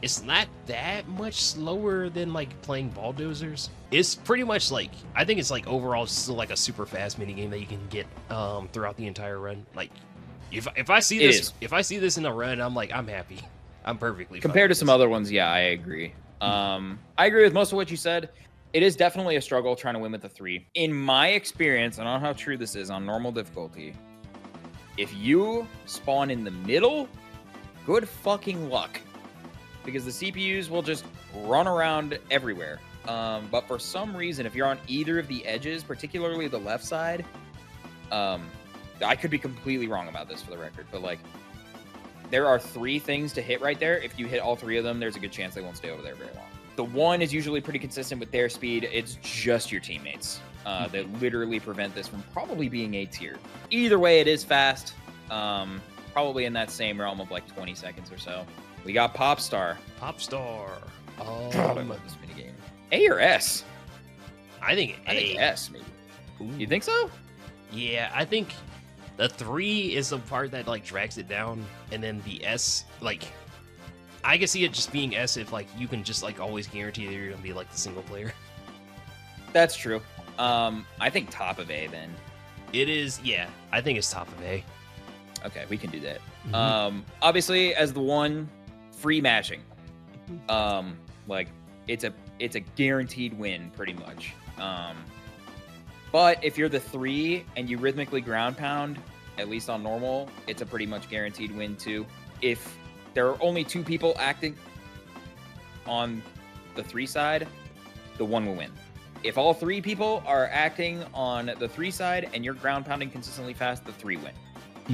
it's not that much slower than like playing Bulldozers. It's pretty much like, I think it's like overall still like a super fast minigame that you can get throughout the entire run. Like if I see this in a run, I'm like, I'm happy. I'm perfectly fine compared to some other ones. Yeah, I agree. I agree with most of what you said. It is definitely a struggle trying to win with the 3. In my experience, I don't know how true this is on normal difficulty, if you spawn in the middle, good fucking luck. Because the CPUs will just run around everywhere. But for some reason, if you're on either of the edges, particularly the left side, I could be completely wrong about this for the record, but like, there are 3 things to hit right there. If you hit all 3 of them, there's a good chance they won't stay over there very long. The 1 is usually pretty consistent with their speed. It's just your teammates that literally prevent this from probably being A tier. Either way, it is fast. Probably in that same realm of like 20 seconds or so. We got Pop Star. Pop Star. God, I love this minigame. A or S? I think S, maybe. Ooh. You think so? Yeah, I think the 3 is the part that like drags it down, and then the S, like, I can see it just being S if like you can just like always guarantee that you're gonna be like the single player. That's true. I think top of A then. It is, yeah. I think it's top of A. Okay, we can do that. Mhm. Obviously, as the 1, free matching. Like it's a guaranteed win pretty much. But if you're the 3 and you rhythmically ground pound, at least on normal, it's a pretty much guaranteed win too. If there are only 2 people acting on the 3 side, the 1 will win. If all 3 people are acting on the 3 side and you're ground pounding consistently fast, the 3 win.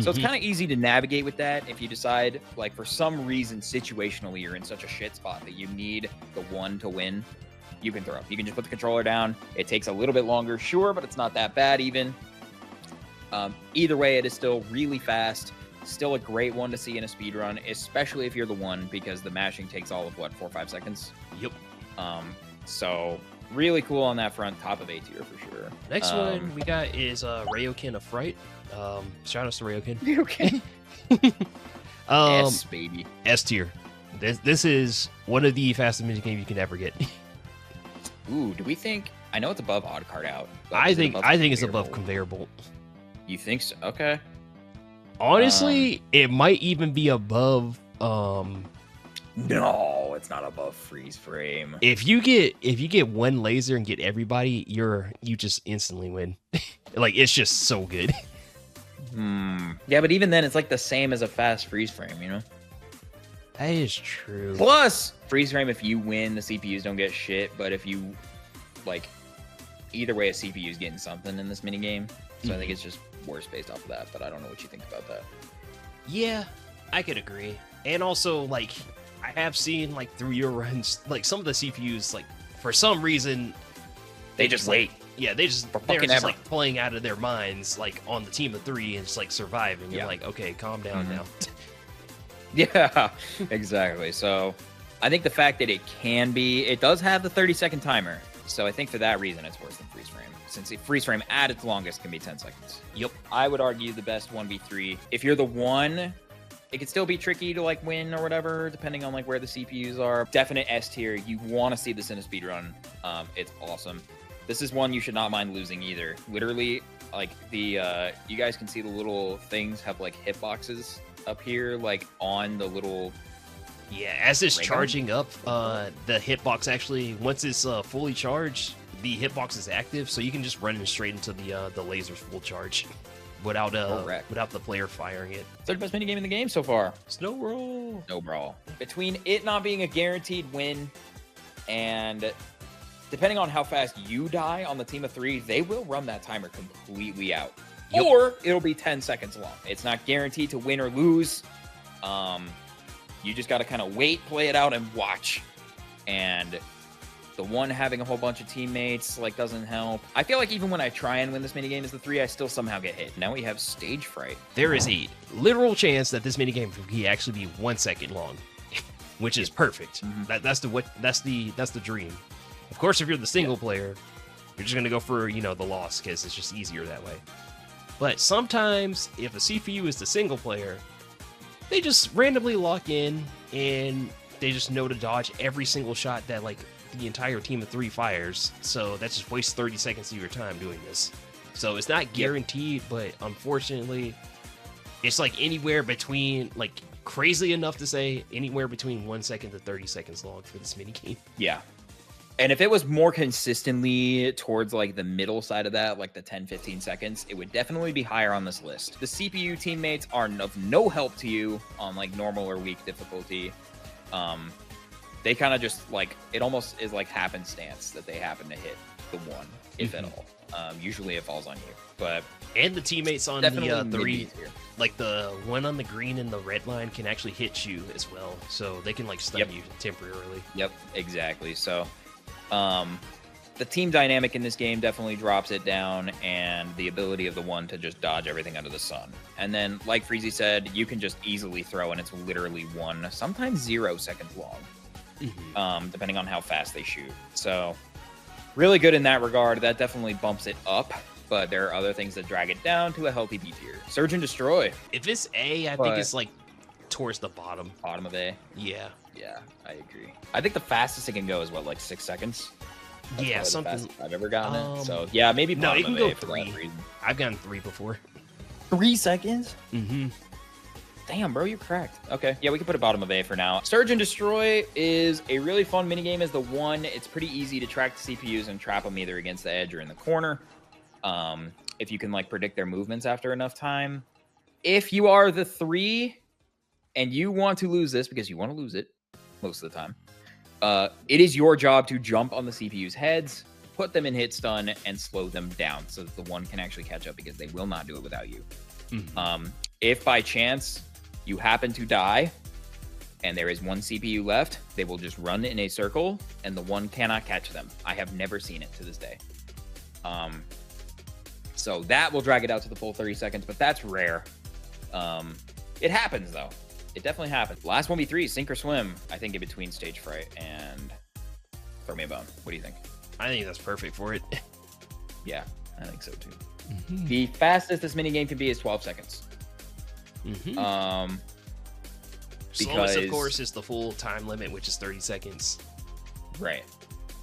So it's kind of easy to navigate with that if you decide, like, for some reason, situationally, you're in such a shit spot that you need the 1 to win. You can throw. You can just put the controller down. It takes a little bit longer, sure, but it's not that bad even. Either way, it is still really fast. Still a great one to see in a speed run, especially if you're the 1, because the mashing takes all of, what, 4 or 5 seconds? Yep. So really cool on that front. Top of A tier for sure. Next one we got is Ryokin of Fright. Shout out to Ryokin. Okay. S, baby. S tier. This is one of the fastest minigame you can ever get. Ooh, do we think? I know it's above Odd Card Out. I think it's above Conveyor Bolt. You think so? Okay. Honestly, it might even be above. No, it's not above Freeze Frame. If you get one laser and get everybody, you just instantly win. Like, it's just so good. Yeah, but even then, it's like the same as a fast freeze frame, you know? That is true. Plus, freeze frame, if you win, the CPUs don't get shit. But if you, like, either way, a CPU is getting something in this minigame. So I think it's just worse based off of that. But I don't know what you think about that. Yeah, I could agree. And also, like, I have seen, like, through your runs, like, some of the CPUs, like, for some reason, They just wait. Yeah, they're just like playing out of their minds, like on the team of 3 and just like surviving. You're like, okay, calm down now. Yeah, exactly. So I think the fact that it does have the 30-second timer. So I think for that reason, it's worse than freeze frame. Since freeze frame at its longest can be 10 seconds. Yep. I would argue the best 1v3. If you're the 1, it could still be tricky to like win or whatever, depending on like where the CPUs are. Definite S tier. You want to see this in a speedrun. It's awesome. This is one you should not mind losing either. Literally, like you guys can see the little things have like hitboxes up here, like on the little. Yeah, as it's charging up, the hitbox actually, once it's fully charged, the hitbox is active, so you can just run it straight into the laser's full charge without the player firing it. Third best minigame in the game so far. Snow Roll. No brawl. Between it not being a guaranteed win and depending on how fast you die on the team of 3, they will run that timer completely out. Yep. Or it'll be 10 seconds long. It's not guaranteed to win or lose. You just got to kind of wait, play it out, and watch. And the 1 having a whole bunch of teammates like doesn't help. I feel like even when I try and win this minigame as the 3, I still somehow get hit. Now we have stage fright. There is a literal chance that this minigame could actually be 1 second long, which is perfect. That's the dream. Of course, if you're the single player, you're just going to go for, the loss because it's just easier that way. But sometimes, if a CPU is the single player, they just randomly lock in and they just know to dodge every single shot that, like, the entire team of 3 fires. So that just wastes 30 seconds of your time doing this. So it's not guaranteed, but unfortunately, it's like anywhere between, like, crazy enough to say, anywhere between 1 second to 30 seconds long for this minigame. Yeah. And if it was more consistently towards like the middle side of that, like the 10, 15 seconds, it would definitely be higher on this list. The CPU teammates are of no help to you on like normal or weak difficulty. They kind of just like, it almost is like happenstance that they happen to hit the 1, if at all. Usually it falls on you. And the teammates on the 3, like the 1 on the green and the red line can actually hit you as well. So they can like stun you temporarily. Yep, exactly. So the team dynamic in this game definitely drops it down, and the ability of the one to just dodge everything under the sun. And then, like Freezy said, you can just easily throw, and it's literally 1, sometimes 0 seconds long, depending on how fast they shoot. So really good in that regard. That definitely bumps it up, but there are other things that drag it down to a healthy B tier. Surge and Destroy. If it's A, I think it's like towards the bottom. Bottom of A. Yeah. Yeah, I agree. I think the fastest it can go is what, like 6 seconds? That's yeah, something the I've ever gotten it. So yeah, maybe no, it can go 3. For I've gotten 3 before. 3 seconds? Mm-hmm. Damn, bro, you're cracked. Okay, yeah, we can put a bottom of A for now. Surge and Destroy is a really fun minigame as the one. It's pretty easy to track the CPUs and trap them either against the edge or in the corner. If you can like predict their movements after enough time. If you are the 3 and you want to lose this, because you want to lose it most of the time, it is your job to jump on the CPU's heads, put them in hit stun, and slow them down so that the one can actually catch up, because they will not do it without you. If by chance you happen to die and there is 1 CPU left, they will just run in a circle and the one cannot catch them. I have never seen it to this day. So that will drag it out to the full 30 seconds, but that's rare. It happens though. It definitely happens. Last 1v3, sink or swim. I think in between Stage Fright and Throw Me a Bone. What do you think? I think that's perfect for it. Yeah, I think so too. The fastest this minigame can be is 12 seconds. Slowest, of course, is the full time limit, which is 30 seconds. Right.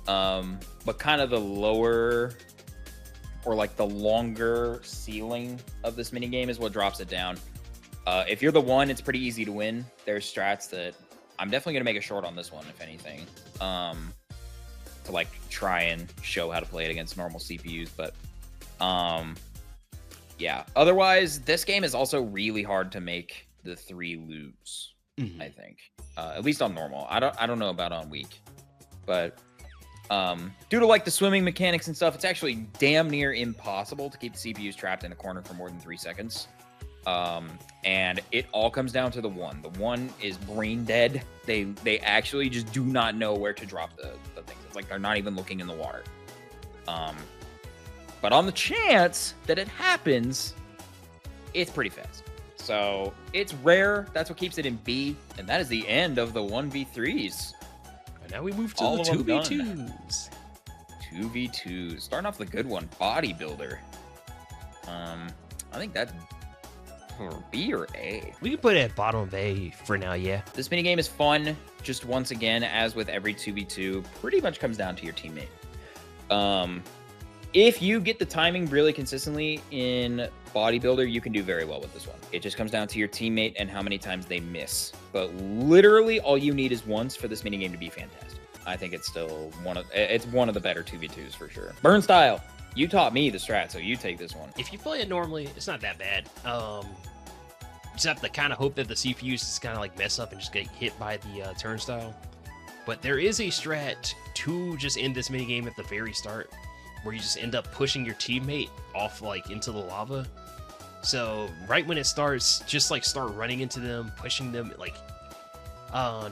But kind of the lower or like the longer ceiling of this minigame is what drops it down. If you're the one, it's pretty easy to win. There's strats that I'm definitely going to make a short on this one, if anything, to like try and show how to play it against normal CPUs. But yeah, otherwise, this game is also really hard to make the 3 lose, I think, at least on normal. I don't know about on weak, but due to like the swimming mechanics and stuff, it's actually damn near impossible to keep the CPUs trapped in a corner for more than 3 seconds. And it all comes down to the one. The one is brain dead. They actually just do not know where to drop the things. It's like they're not even looking in the water. But on the chance that it happens, it's pretty fast. So it's rare. That's what keeps it in B. And that is the end of the 1v3s. And now we move to All the of them 2v2s. 2v2s. Starting off the good one, Bodybuilder. I think that's B or A. We can put it at bottom of A for now, yeah. This minigame is fun. Just once again, as with every 2v2, pretty much comes down to your teammate. If you get the timing really consistently in Bodybuilder, you can do very well with this one. It just comes down to your teammate and how many times they miss. But literally all you need is once for this minigame to be fantastic. I think it's still one of the better 2v2s for sure. Burn Style. You taught me the strat, so you take this one. If you play it normally, it's not that bad. Just have to kind of hope that the CPUs just kind of like mess up and just get hit by the turnstile. But there is a strat to just end this minigame at the very start, where you just end up pushing your teammate off like into the lava. So right when it starts, just like start running into them, pushing them, like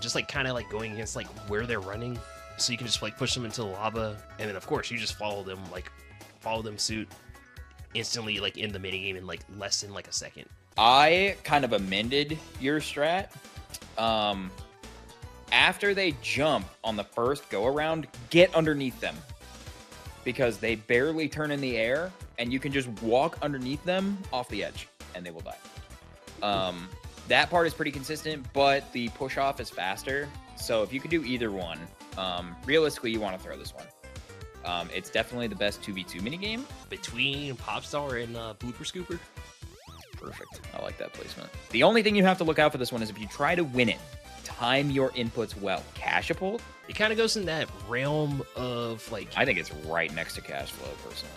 just like kind of like going against like where they're running, so you can just like push them into the lava, and then of course you just follow them suit instantly, like in the minigame in like less than like a second. I kind of amended your strat. After they jump on the first go around, get underneath them, because they barely turn in the air and you can just walk underneath them off the edge and they will die. That part is pretty consistent, but the push off is faster. So if you could do either one, realistically, you want to throw this one. It's definitely the best 2v2 minigame. Between Popstar and Blooper Scooper. Perfect. I like that placement. The only thing you have to look out for this one is if you try to win it, time your inputs well. Cashapult? It kind of goes in that realm of like... I think it's right next to cash flow, personally.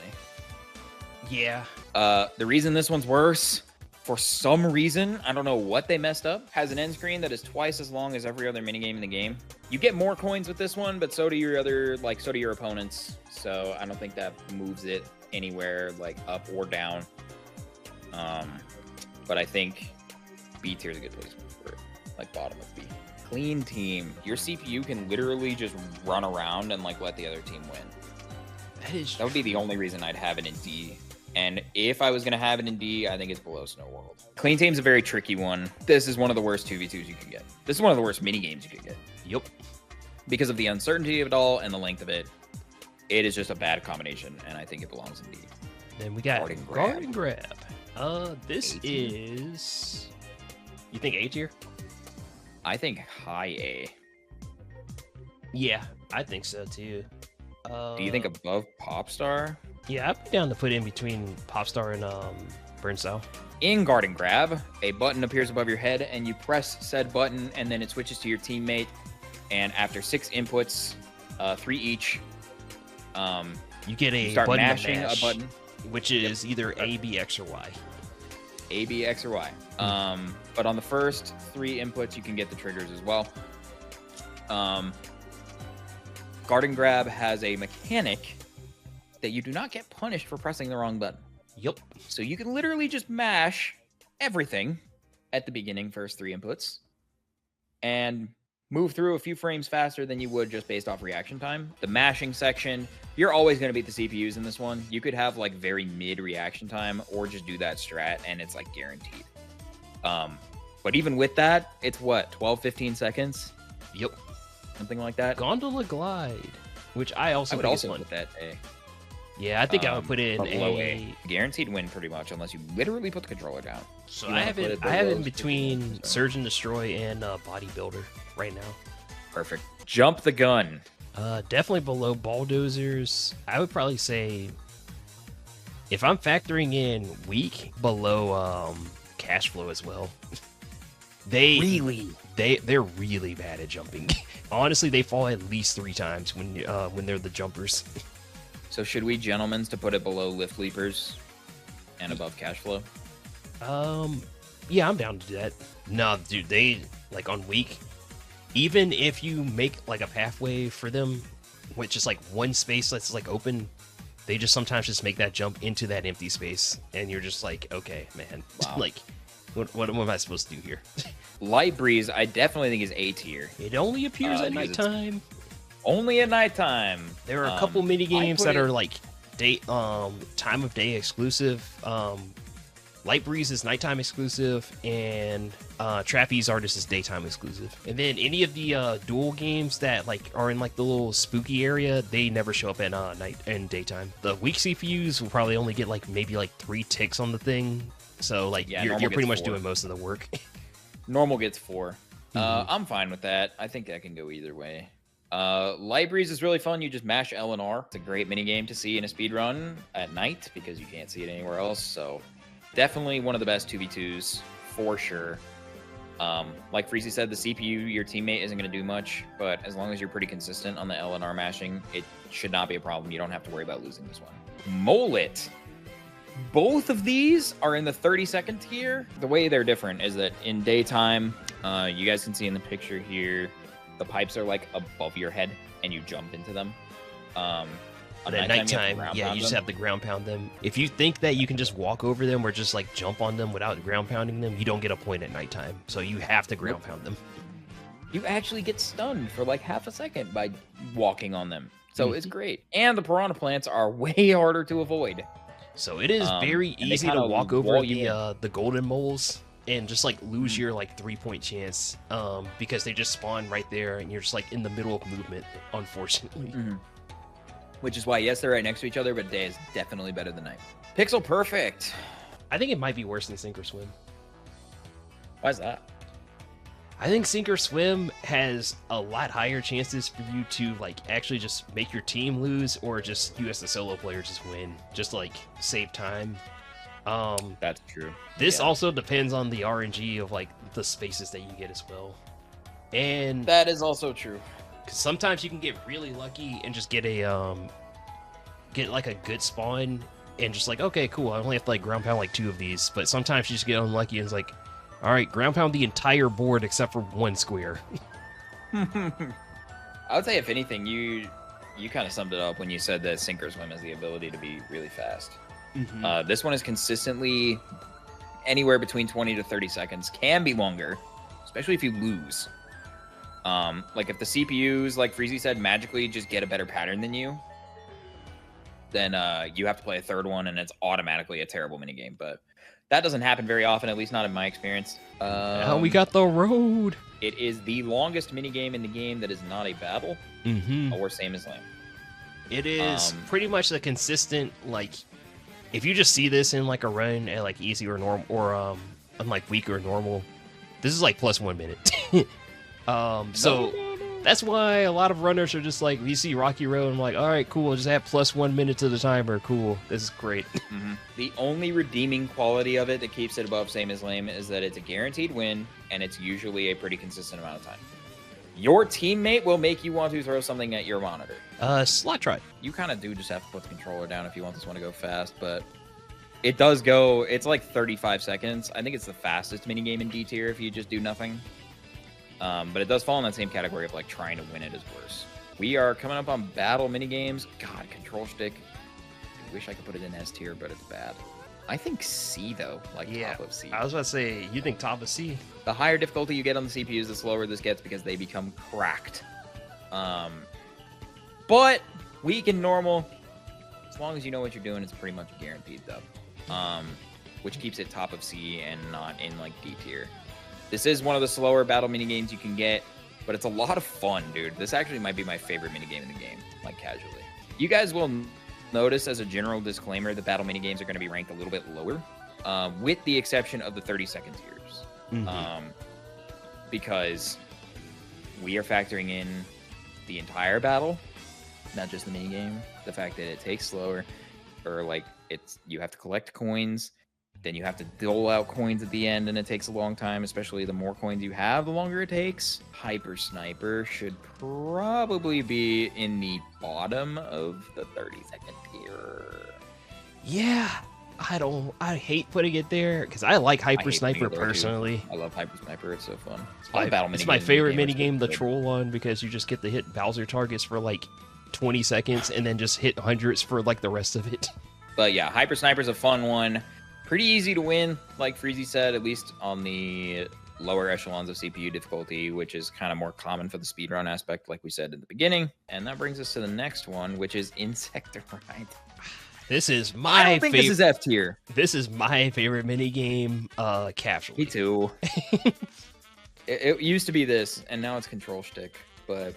Yeah. The reason this one's worse, for some reason, I don't know what they messed up, has an end screen that is twice as long as every other minigame in the game. You get more coins with this one, but so do your opponents. So I don't think that moves it anywhere like up or down. But I think B tier is a good placement for it, like bottom of B. Clean team. Your CPU can literally just run around and like let the other team win. That would be the only reason I'd have it in D. And if I was going to have it in D, I think it's below Snow World. Clean Tame's a very tricky one. This is one of the worst 2v2s you could get. This is one of the worst mini games you could get. Yep. Because of the uncertainty of it all and the length of it. It is just a bad combination, and I think it belongs in D. Then we got Guard and Grab. This is... You think A tier? I think high A. Yeah, I think so too. Do you think above Popstar? Yeah, I'd be down to put in between Popstar and Burnstyle. In Guard and Grab, a button appears above your head, and you press said button, and then it switches to your teammate. And after 6 inputs, 3 each, you get a start button mashing to mash, a button, which is either A, B, X, or Y. A, B, X, or Y. But on the first 3 inputs, you can get the triggers as well. Guard and Grab has a mechanic that you do not get punished for pressing the wrong button. Yep. So you can literally just mash everything at the beginning, first 3 inputs, and move through a few frames faster than you would just based off reaction time. The mashing section, you're always going to beat the CPUs in this one. You could have like very mid reaction time or just do that strat and it's like guaranteed. But even with that, it's what, 12, 15 seconds? Yep. Something like that. Gondola Glide, which I also would think also is fun. put that A. Yeah, I think I would put it in A. Guaranteed win pretty much, unless you literally put the controller down. So I have it in between Surge and Destroy and Bodybuilder right now. Perfect. Jump the Gun. Definitely below Bulldozers. I would probably say, if I'm factoring in weak, below Cash Flow as well. They're really bad at jumping. Honestly, they fall at least 3 times when they're the jumpers. So should we gentlemen's to put it below Lift Leapers and above Cash Flow? Yeah, I'm down to do that. No, dude, they like on weak. Even if you make like a pathway for them, with just like one space that's like open, they just sometimes just make that jump into that empty space, and you're just like, okay, man, wow. Like, what am I supposed to do here? Light Breeze, I definitely think is A tier. It only appears at nighttime. Only at nighttime. There are a couple mini games that are like time of day exclusive. Light Breeze is nighttime exclusive, and Trapeze Artist is daytime exclusive. And then any of the dual games that like are in like the little spooky area, they never show up at night and daytime. The weak CPUs will probably only get like maybe like 3 ticks on the thing. So like you're pretty much doing most of the work. Normal gets 4. I'm fine with that. I think that can go either way. Light Breeze is really fun. You just mash L and R. It's a great mini game to see in a speedrun at night because you can't see it anywhere else. So definitely one of the best 2v2s for sure. Like Freezy said, the CPU, your teammate isn't going to do much, but as long as you're pretty consistent on the L and R mashing, it should not be a problem. You don't have to worry about losing this one. Molit. Both of these are in the 30-second tier. The way they're different is that in daytime, you guys can see in the picture here, the pipes are like above your head and you jump into them. But at nighttime, you just have to ground pound them. If you think that you can just walk over them or just like jump on them without ground pounding them, you don't get a point at nighttime. So you have to ground pound them. You actually get stunned for like half a second by walking on them. So it's great. And the piranha plants are way harder to avoid. So it is very easy to walk over the golden moles and just like lose your like 3-point chance because they just spawn right there and you're just like in the middle of movement, unfortunately. Which is why, yes, they're right next to each other, but day is definitely better than night. Pixel Perfect. I think it might be worse than Sink or Swim. Why is that? I think Sink or Swim has a lot higher chances for you to like actually just make your team lose, or just you as the solo player just win, just to, like save time. That's true. This also depends on the RNG of like the spaces that you get as well. And that is also true. Because sometimes you can get really lucky and just get a get like a good spawn and just like, okay, cool, I only have to like ground pound like 2 of these. But sometimes you just get unlucky and it's like, all right, ground pound the entire board except for 1 square. I would say, if anything, you kind of summed it up when you said that Sink or Swim has the ability to be really fast. This one is consistently anywhere between 20 to 30 seconds. Can be longer, especially if you lose. Like if the CPUs, like Freezy said, magically just get a better pattern than you, then you have to play a third one, and it's automatically a terrible minigame. But that doesn't happen very often, at least not in my experience. Now we got the road. It is the longest minigame in the game that is not a battle or same as lame. It is pretty much the consistent, like, if you just see this in like a run at like easy or normal or on like weak or normal, this is like plus 1 minute. So that's why a lot of runners are just like, you see Rocky Road, I'm like, all right, cool, just add plus 1 minute to the timer. Cool, this is great. The only redeeming quality of it that keeps it above same as lame is that it's a guaranteed win, and it's usually a pretty consistent amount of time. Your teammate will make you want to throw something at your monitor. Slot try. You kind of do just have to put the controller down if you want this one to go fast, but it does go, it's like 35 seconds. I think it's the fastest minigame in D tier if you just do nothing. But it does fall in that same category of like trying to win it is worse. We are coming up on battle minigames. God, control stick. I wish I could put it in S tier, but it's bad. I think C though, like top of C. I was about to say, you think top of C? The higher difficulty you get on the CPUs, the slower this gets because they become cracked. But weak and normal, as long as you know what you're doing, it's pretty much guaranteed though. Which keeps it top of C and not in like D tier. This is one of the slower battle minigames you can get, but it's a lot of fun, dude. This actually might be my favorite minigame in the game, like casually. You guys will notice as a general disclaimer, the battle minigames are going to be ranked a little bit lower, with the exception of the 30-second tiers. Because we are factoring in the entire battle, not just the minigame. The fact that it takes slower, or like you have to collect coins, then you have to dole out coins at the end, and it takes a long time, especially the more coins you have, the longer it takes. Hyper Sniper should probably be in the bottom of the 30-second tier. Yeah, I hate putting it there, because I like Hyper Sniper personally. I love Hyper Sniper, it's so fun. It's my favorite minigame, the troll one, because you just get to hit Bowser targets for like 20 seconds, and then just hit hundreds for like the rest of it. But yeah, Hyper Sniper's a fun one. Pretty easy to win, like Freezy said, at least on the lower echelons of CPU difficulty, which is kind of more common for the speedrun aspect, like we said in the beginning. And that brings us to the next one, which is Insecticide. This is my I don't think this is F tier. This is my favorite minigame, casually. Me too. it used to be this, and now it's control stick, but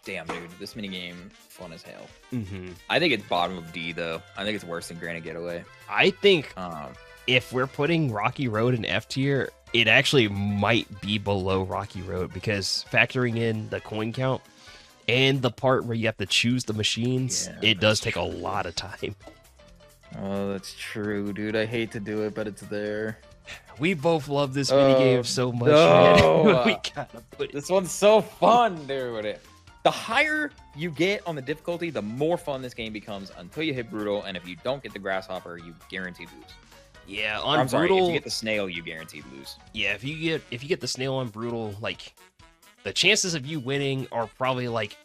damn, dude, this minigame, fun as hell. I think it's bottom of D, though. I think it's worse than Granite Getaway. I think if we're putting Rocky Road in F tier, it actually might be below Rocky Road, because factoring in the coin count and the part where you have to choose the machines, it does take a lot of time. Oh, that's true, dude. I hate to do it, but it's there. We both love this minigame so much, man. We gotta put it. This one's so fun, dude. The higher you get on the difficulty, the more fun this game becomes until you hit Brutal, and if you don't get the Grasshopper, you guaranteed lose. Yeah, on Brutal, sorry, if you get the Snail, you guaranteed lose. Yeah, if you get the Snail on Brutal, like, the chances of you winning are probably like,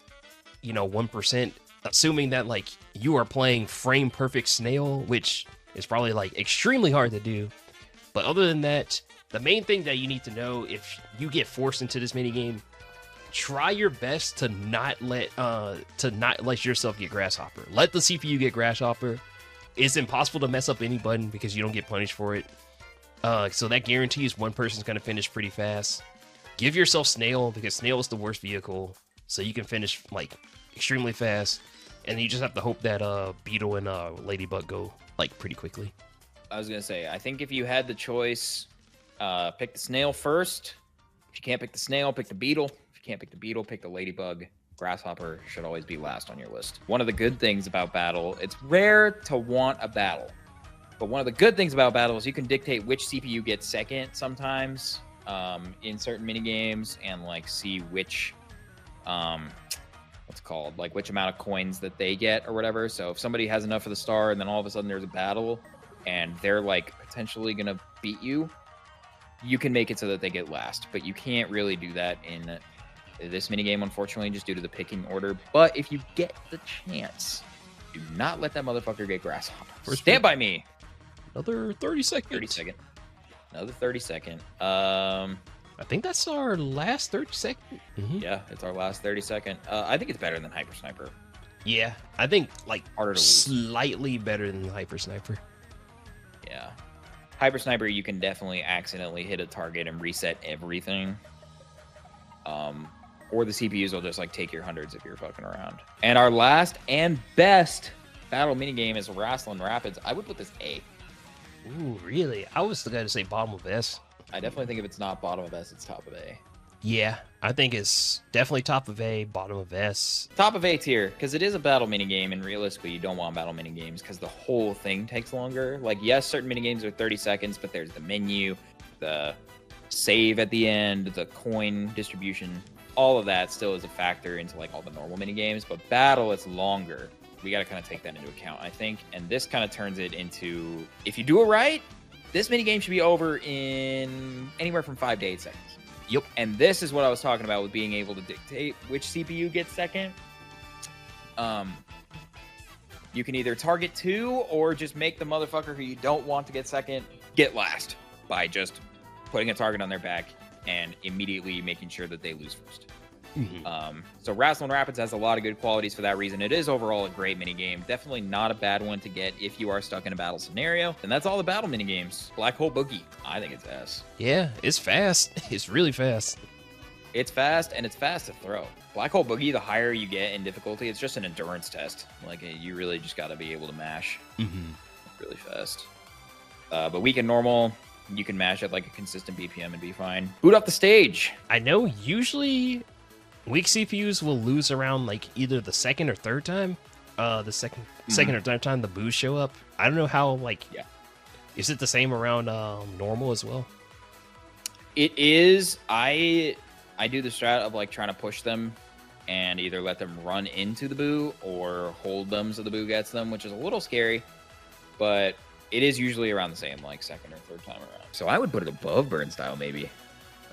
1%, assuming that like you are playing frame perfect Snail, which is probably like extremely hard to do. But other than that, the main thing that you need to know if you get forced into this minigame, try your best to not let yourself get Grasshopper. Let the CPU get Grasshopper. It's impossible to mess up any button because you don't get punished for it. So that guarantees one person's going to finish pretty fast. Give yourself Snail, because Snail is the worst vehicle, so you can finish like extremely fast. And you just have to hope that Beetle and Ladybug go like pretty quickly. I was going to say, I think if you had the choice, pick the Snail first. If you can't pick the Snail, pick the Beetle. Can't pick the Beetle, pick the Ladybug. Grasshopper should always be last on your list. One of the good things about battle, it's rare to want a battle, but one of the good things about battle is you can dictate which CPU gets second sometimes in certain mini games, and like see which like which amount of coins that they get or whatever. So if somebody has enough for the star and then all of a sudden there's a battle and they're like potentially gonna beat you, you can make it so that they get last, but you can't really do that in this minigame, unfortunately, just due to the picking order. But if you get the chance, do not let that motherfucker get Grasshopper. Stand by me. Another 30 seconds. 30 second. Another 30 second. I think that's our last 30 second. Yeah, it's our last 30 second. I think it's better than Hyper Sniper. Yeah, I think like Harder to lose. slightly better than the Hyper Sniper. Yeah. Hyper Sniper, you can definitely accidentally hit a target and reset everything. Or the CPUs will just like take your hundreds if you're fucking around. And our last and best battle minigame is Wrestling Rapids. I would put this A. Ooh, really? I was going to say bottom of S. I definitely think if it's not bottom of S, it's top of A. Yeah, I think it's definitely top of A, bottom of S. Top of A tier, because it is a battle minigame, and realistically, you don't want battle minigames because the whole thing takes longer. Like, yes, certain minigames are 30 seconds, but there's the menu, the save at the end, the coin distribution. All of that still is a factor into like all the normal minigames, but battle, it's longer. We got to kind of take that into account, I think. And this kind of turns it into, if you do it right, this minigame should be over in anywhere from 5 to 8 seconds. Yep. And this is what I was talking about with being able to dictate which CPU gets second. You can either target 2 or just make the motherfucker who you don't want to get second get last by just putting a target on their back and immediately making sure that they lose first. So Wrestling Rapids has a lot of good qualities for that reason. It is overall a great minigame. Definitely not a bad one to get if you are stuck in a battle scenario. And that's all the battle minigames. Black Hole Boogie, I think it's S. Yeah, it's fast. It's really fast. It's fast, and it's fast to throw. Black Hole Boogie, the higher you get in difficulty, it's just an endurance test. Like, you really just got to be able to mash really fast. But weak and normal, you can mash at like a consistent BPM and be fine. Boot up the stage. I know usually weak CPUs will lose around like either the second or third time. The second or third time the boos show up. I don't know how, like, is it the same around normal as well? It is. I do the strat of like trying to push them and either let them run into the boo or hold them so the boo gets them, which is a little scary, but it is usually around the same, like second or third time around. So I would put it above Burn Style, maybe.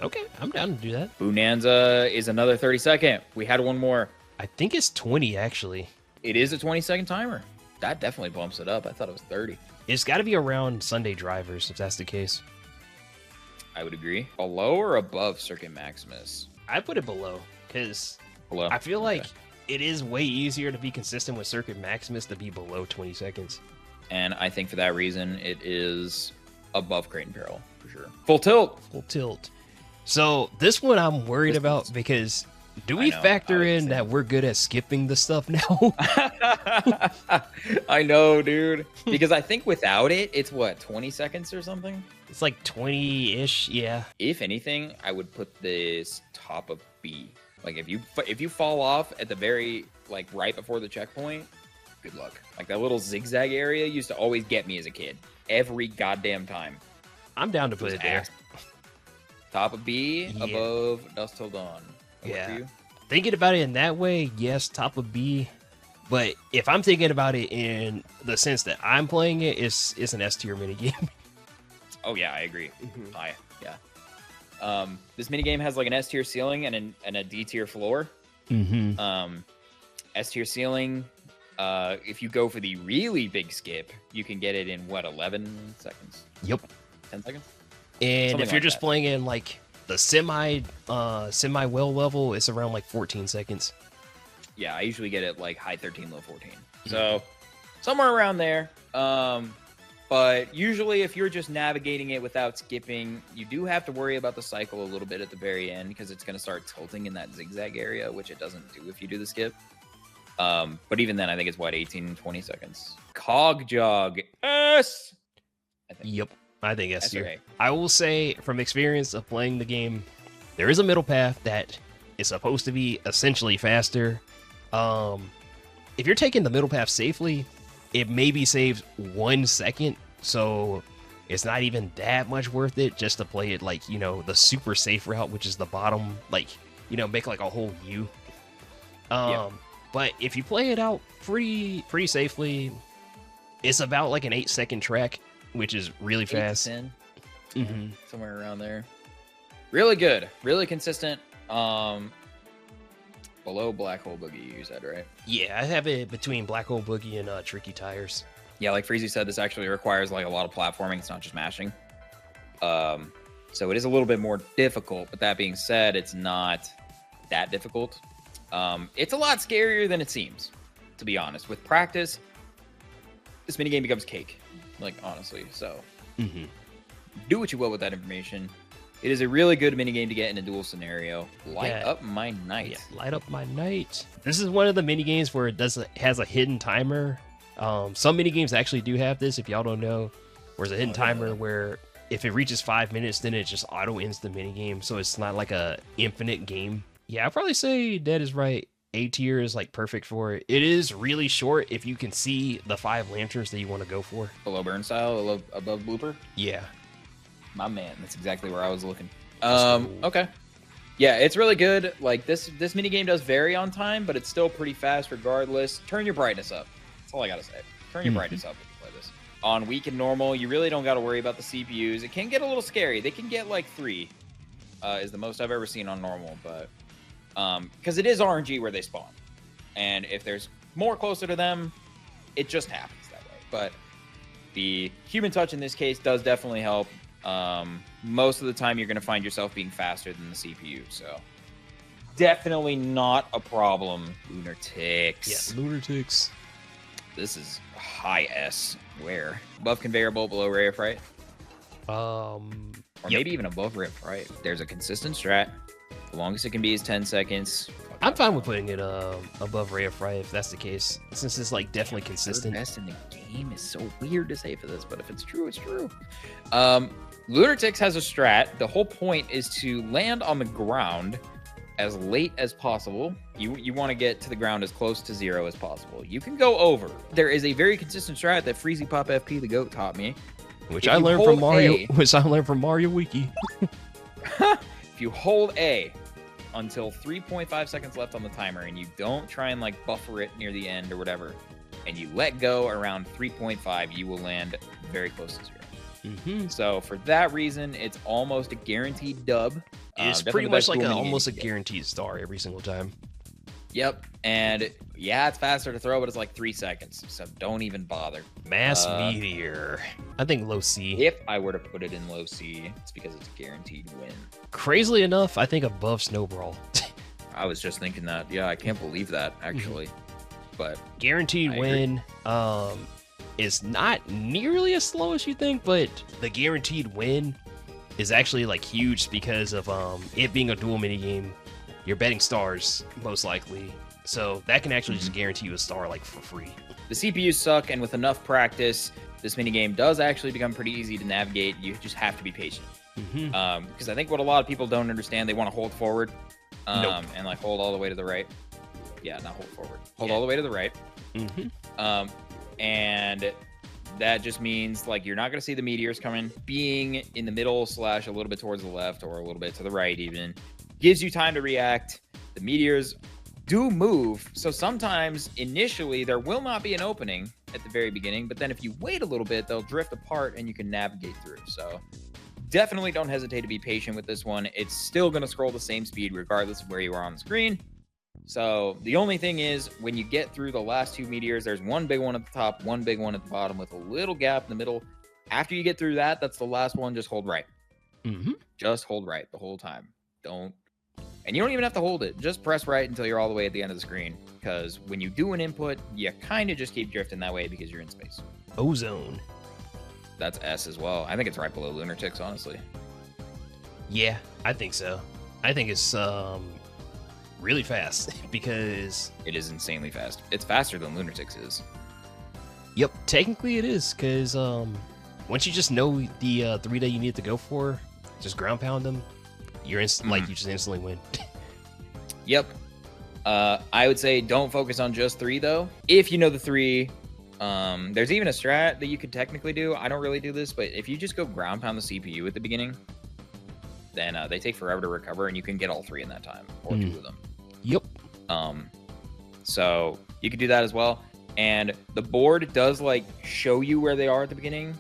Okay, I'm down to do that. Bonanza is another 30 second. We had one more. I think it's 20, actually. It is a 20-second timer. That definitely bumps it up. I thought it was 30. It's got to be around Sunday drivers, if that's the case. I would agree. Below or above Circuit Maximus? I put it below, because Below. I feel like it is way easier to be consistent with Circuit Maximus to be below 20 seconds. And I think for that reason, it is above Crate and Peril, for sure. Full Tilt. Full Tilt. So this one I'm worried about because do we factor in that we're good at skipping the stuff now? I know, dude. Because I think without it, it's what, 20 seconds or something? It's like 20-ish, yeah. If anything, I would put this top of B. Like if you fall off at the very, like right before the checkpoint, good luck. Like that little zigzag area used to always get me as a kid. Every goddamn time. I'm down to put it there. Top of B, above Dusk Till Dawn. Yeah. Thinking about it in that way, yes, top of B. But if I'm thinking about it in the sense that I'm playing it, it's an S tier minigame. Oh yeah, I agree. Yeah. This minigame has like an S tier ceiling and a D tier floor. S tier ceiling. If you go for the really big skip, you can get it in what, 11 seconds? Yep. 10 seconds? And Something if you're like just that. playing in like the semi well level, it's around like 14 seconds. Yeah, I usually get it like high 13, low 14. So somewhere around there. But usually if you're just navigating it without skipping, you do have to worry about the cycle a little bit at the very end because it's going to start tilting in that zigzag area, which it doesn't do if you do the skip. But even then, I think it's what, 18, 20 seconds. Cog Jog. S. I think. Yep. I think S tier. Okay. I will say from experience of playing the game, there is a middle path that is supposed to be essentially faster. If you're taking the middle path safely, it maybe saves 1 second. So it's not even that much worth it just to play it like, you know, the super safe route, which is the bottom, like, you know, make like a whole U. But if you play it out pretty safely, it's about like an 8-second track, which is really fast. 8 to 10, somewhere around there. Really good, really consistent. Below Black Hole Boogie, you said, right? Yeah, I have it between Black Hole Boogie and Tricky Tires. Yeah, like Freezy said, this actually requires like a lot of platforming. It's not just mashing. So it is a little bit more difficult. But that being said, it's not that difficult. It's a lot scarier than it seems. to be honest. With practice, this minigame becomes cake, like, honestly. So do what you will with that information. It is a really good minigame to get in a duel scenario. Light up my night. Yeah, light up my night. This is one of the minigames where it has a hidden timer. Some minigames actually do have this, if y'all don't know. Where's a hidden timer where if it reaches 5 minutes, then it just auto ends the minigame. So it's not like a infinite game. Yeah, I'd probably say Dead is right. A tier is like perfect for it. It is really short if you can see the 5 lanterns that you want to go for. Below burn style, above blooper? Yeah. My man, that's exactly where I was looking. Okay. Yeah, it's really good. Like, this minigame does vary on time, but it's still pretty fast regardless. Turn your brightness up. That's all I gotta say. Turn your brightness up if you play this. On weak and normal, you really don't gotta worry about the CPUs. It can get a little scary. They can get like 3, is the most I've ever seen on normal, but because it is RNG where they spawn. And if there's more closer to them, it just happens that way. But the human touch in this case does definitely help. Most of the time you're going to find yourself being faster than the CPU, so definitely not a problem. Lunatics. Yes, Lunatics. This is high S. Where? Above conveyor belt, below ray of fright? Or maybe even above ray of fright. There's a consistent strat. The longest it can be is 10 seconds. I'm fine with putting it above ray of fright if that's the case, since it's like definitely consistent. Best in the game is so weird to say for this, but if it's true, it's true. Lunatics has a strat. The whole point is to land on the ground as late as possible. You want to get to the ground as close to 0 as possible. You can go over. There is a very consistent strat that Freezy Pop FP the GOAT taught me, which I learned from Mario Wiki. If you hold A until 3.5 seconds left on the timer and you don't try and like buffer it near the end or whatever, and you let go around 3.5, you will land very close to 0. So for that reason, it's almost a guaranteed dub. It's pretty much like almost a guaranteed star every single time. Yep. And yeah, it's faster to throw, but it's like 3 seconds. So don't even bother. Mass Meteor. I think low C. If I were to put it in low C, it's because it's a guaranteed win. Crazily enough, I think above Snowball. I was just thinking that. Yeah, I can't believe that, actually. But guaranteed win. Is not nearly as slow as you think, but the guaranteed win is actually like huge because of it being a dual minigame. You're betting stars most likely, so that can actually just guarantee you a star like for free. The CPUs suck, and with enough practice, this minigame does actually become pretty easy to navigate. You just have to be patient. Because I think what a lot of people don't understand, they want to hold forward and like hold all the way to the right. Yeah, not hold forward. Hold all the way to the right. And that just means like you're not going to see the meteors coming. Being in the middle / a little bit towards the left or a little bit to the right even gives you time to react. The meteors do move, so sometimes initially there will not be an opening at the very beginning, but then if you wait a little bit, they'll drift apart and you can navigate through. So definitely don't hesitate to be patient with this one. It's still going to scroll the same speed regardless of where you are on the screen. So the only thing is, when you get through the last 2 meteors, there's one big one at the top, one big one at the bottom with a little gap in the middle. After you get through that, that's the last one. Just hold right. Just hold right the whole time. And you don't even have to hold it. Just press right until you're all the way at the end of the screen. Because when you do an input, you kind of just keep drifting that way because you're in space. Ozone. That's S as well. I think it's right below Lunatics, honestly. Yeah, I think so. I think it's really fast because it is insanely fast. It's faster than Lunatics is. Yep, technically it is, because once you just know the 3 that you need to go for, just ground pound them, you're like you just instantly win. Yep. I would say don't focus on just 3 though. If you know the 3, there's even a strat that you could technically do. I don't really do this, but if you just go ground pound the CPU at the beginning, then they take forever to recover, and you can get all 3 in that time, or 2 of them. Yep. So you could do that as well. And the board does like show you where they are at the beginning.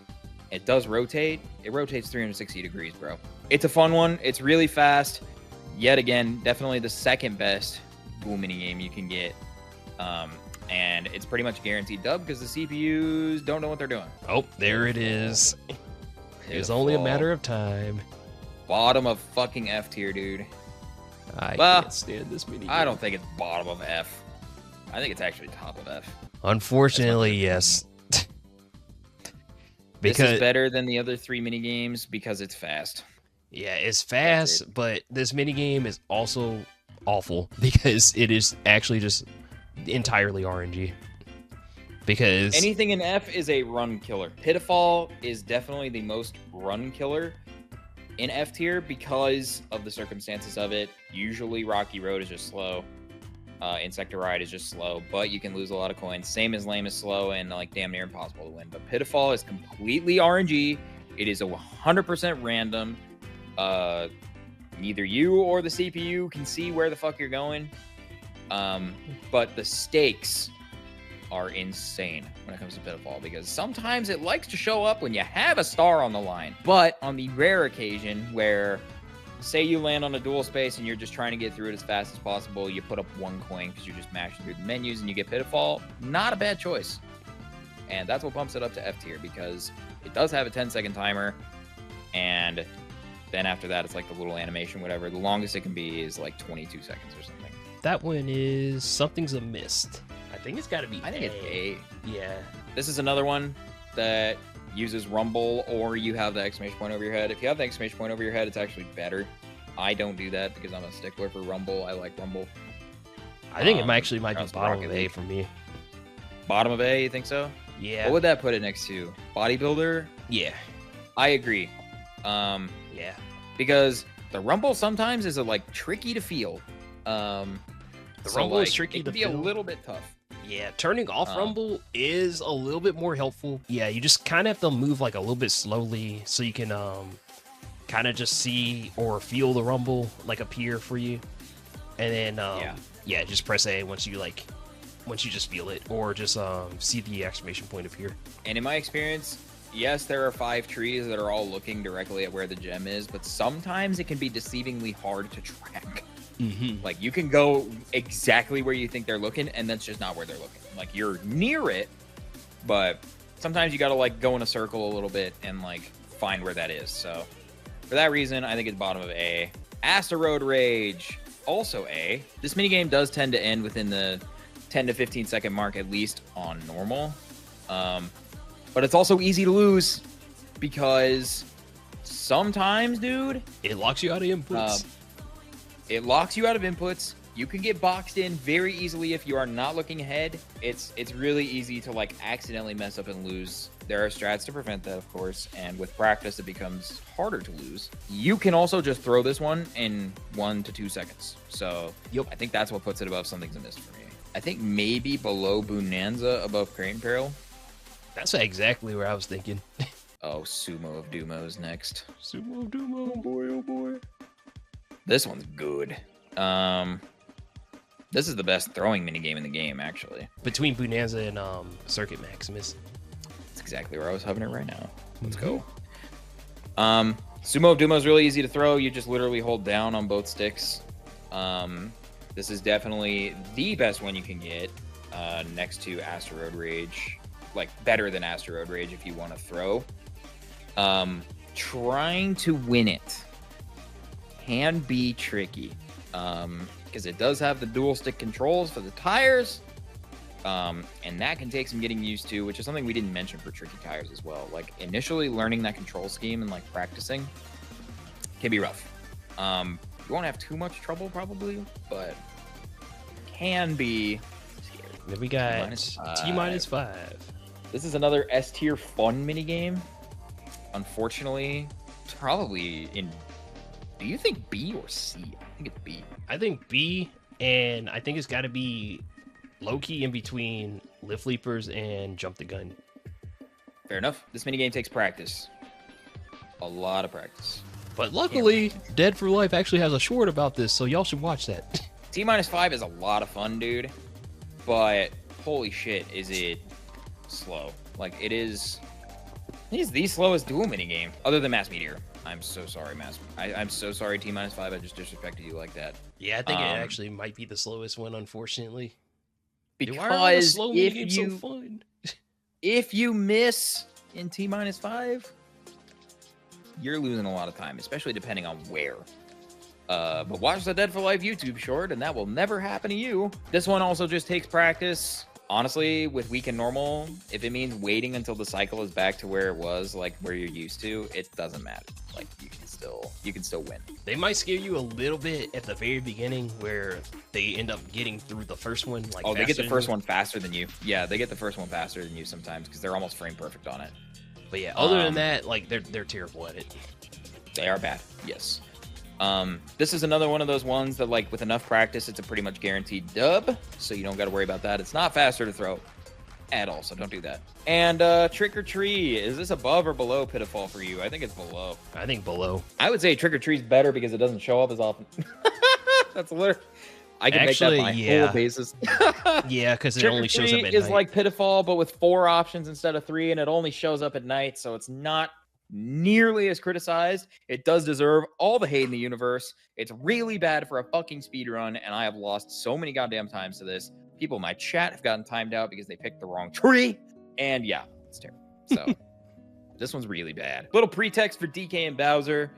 It does rotate. It rotates 360 degrees, bro. It's a fun one. It's really fast. Yet again, definitely the second best dual mini game you can get. And it's pretty much guaranteed dub because the CPUs don't know what they're doing. Oh, there it is. It's only a matter of time. Bottom of fucking F tier, dude. I can't stand this mini game. I don't think it's bottom of F. I think it's actually top of F. Unfortunately, yes. This is better than the other 3 mini games because it's fast. Yeah, it's fast, but this mini game is also awful because it is actually just entirely RNG. Because anything in F is a run killer. Pitfall is definitely the most run killer in F tier because of the circumstances of it. Usually Rocky Road is just slow. Insector Ride is just slow, but you can lose a lot of coins. Same as Lame is slow and like damn near impossible to win. But Pitfall is completely RNG. It is a 100% random. Neither you or the CPU can see where the fuck you're going. But the stakes are insane when it comes to Pitfall because sometimes it likes to show up when you have a star on the line. But on the rare occasion where, say you land on a dual space and you're just trying to get through it as fast as possible, you put up 1 coin because you're just mashing through the menus and you get Pitfall, not a bad choice. And that's what bumps it up to F tier because it does have a 10-second timer, and then after that it's like the little animation, whatever. The longest it can be is like 22 seconds or something. That one is Something's Amiss. I think it's got to be I think it's A. Yeah. This is another one that uses rumble, or you have the exclamation point over your head. If you have the exclamation point over your head, it's actually better. I don't do that because I'm a stickler for rumble. I like rumble. I think it actually might be bottom of A for me. Bottom of A, you think so? Yeah. What would that put it next to? Bodybuilder? Yeah. I agree. Yeah. Because the rumble sometimes is like tricky to feel. The rumble is tricky to feel. It can be feel. a little bit tough. Yeah, turning off rumble is a little bit more helpful. Yeah, you just kind of have to move like a little bit slowly so you can kind of just see or feel the rumble like appear for you. And then yeah, just press A once you just feel it, or just see the exclamation point appear. And in my experience, yes, there are 5 trees that are all looking directly at where the gem is, but sometimes it can be deceivingly hard to track. Mm-hmm. Like you can go exactly where you think they're looking, and that's just not where they're looking. Like you're near it, but sometimes you gotta like go in a circle a little bit and like find where that is. So for that reason, I think it's bottom of A. Asteroid Rage, also A. This minigame does tend to end within the 10 to 15 second mark, at least on normal. But it's also easy to lose because sometimes, dude, it locks you out of inputs. It locks you out of inputs. You can get boxed in very easily if you are not looking ahead. It's really easy to like accidentally mess up and lose. There are strats to prevent that, of course, and with practice it becomes harder to lose. You can also just throw this one in 1 to 2 seconds. So yep. I think that's what puts it above Something's Amiss for me. I think maybe below Bonanza, above Crane Peril. That's exactly where I was thinking. Oh, Sumo of Dumo's next. Sumo of Dumo, oh boy, oh boy. This one's good. This is the best throwing minigame in the game, actually. Between Bonanza and Circuit Maximus. That's exactly where I was hovering right now. Let's go. Sumo of Dumo is really easy to throw. You just literally hold down on both sticks. This is definitely the best one you can get next to Asteroid Rage. Like, better than Asteroid Rage if you want to throw. Trying to win it can be tricky because it does have the dual stick controls for the tires, and that can take some getting used to, which is something we didn't mention for tricky tires as well. Like initially learning that control scheme and like practicing can be rough. You won't have too much trouble probably, but can be scary. Then we got T-5. This is another S tier fun mini game. Unfortunately, probably in. Do you think B or C? I think it's B. I think B, and I think it's got to be low-key in between Lift Leapers and Jump the Gun. Fair enough. This minigame takes practice. A lot of practice. But luckily, Dead for Life actually has a short about this, so y'all should watch that. T-5 is a lot of fun, dude. But holy shit, is it slow. Like, it is... He's the slowest dual minigame, other than Mass Meteor. I'm so sorry, I'm so sorry, T-5. I just disrespected you like that. Yeah, I think it actually might be the slowest one, unfortunately. Because slow so fun? If you miss in T-5, you're losing a lot of time, especially depending on where. But watch the Dead for Life YouTube short, and that will never happen to you. This one also just takes practice. Honestly, with weak and normal, if it means waiting until the cycle is back to where it was, like where you're used to, it doesn't matter. Like you can still win. They might scare you a little bit at the very beginning where they end up getting through the first one. Like, oh, they get the first one faster than you. Yeah, they get the first one faster than you sometimes because they're almost frame perfect on it. But yeah, other than that, like they're terrible at it. They are bad. Yes. This is another one of those ones that, like, with enough practice, it's a pretty much guaranteed dub, so you don't got to worry about that. It's not faster to throw at all, so don't do that. And Trick or Treat, is this above or below Pitfall for you? I think it's below. I think below. I would say Trick or Treat's better because it doesn't show up as often. That's literally. I can actually, make that my whole basis. Yeah, because it only shows up at night. Is like Pitfall, but with 4 options instead of 3, and it only shows up at night, so it's not nearly as criticized. It does deserve all the hate in the universe. It's really bad for a fucking speedrun, and I have lost so many goddamn times to this. People in my chat have gotten timed out because they picked the wrong tree, and yeah, it's terrible. So this one's really bad. Little pretext for DK and Bowser.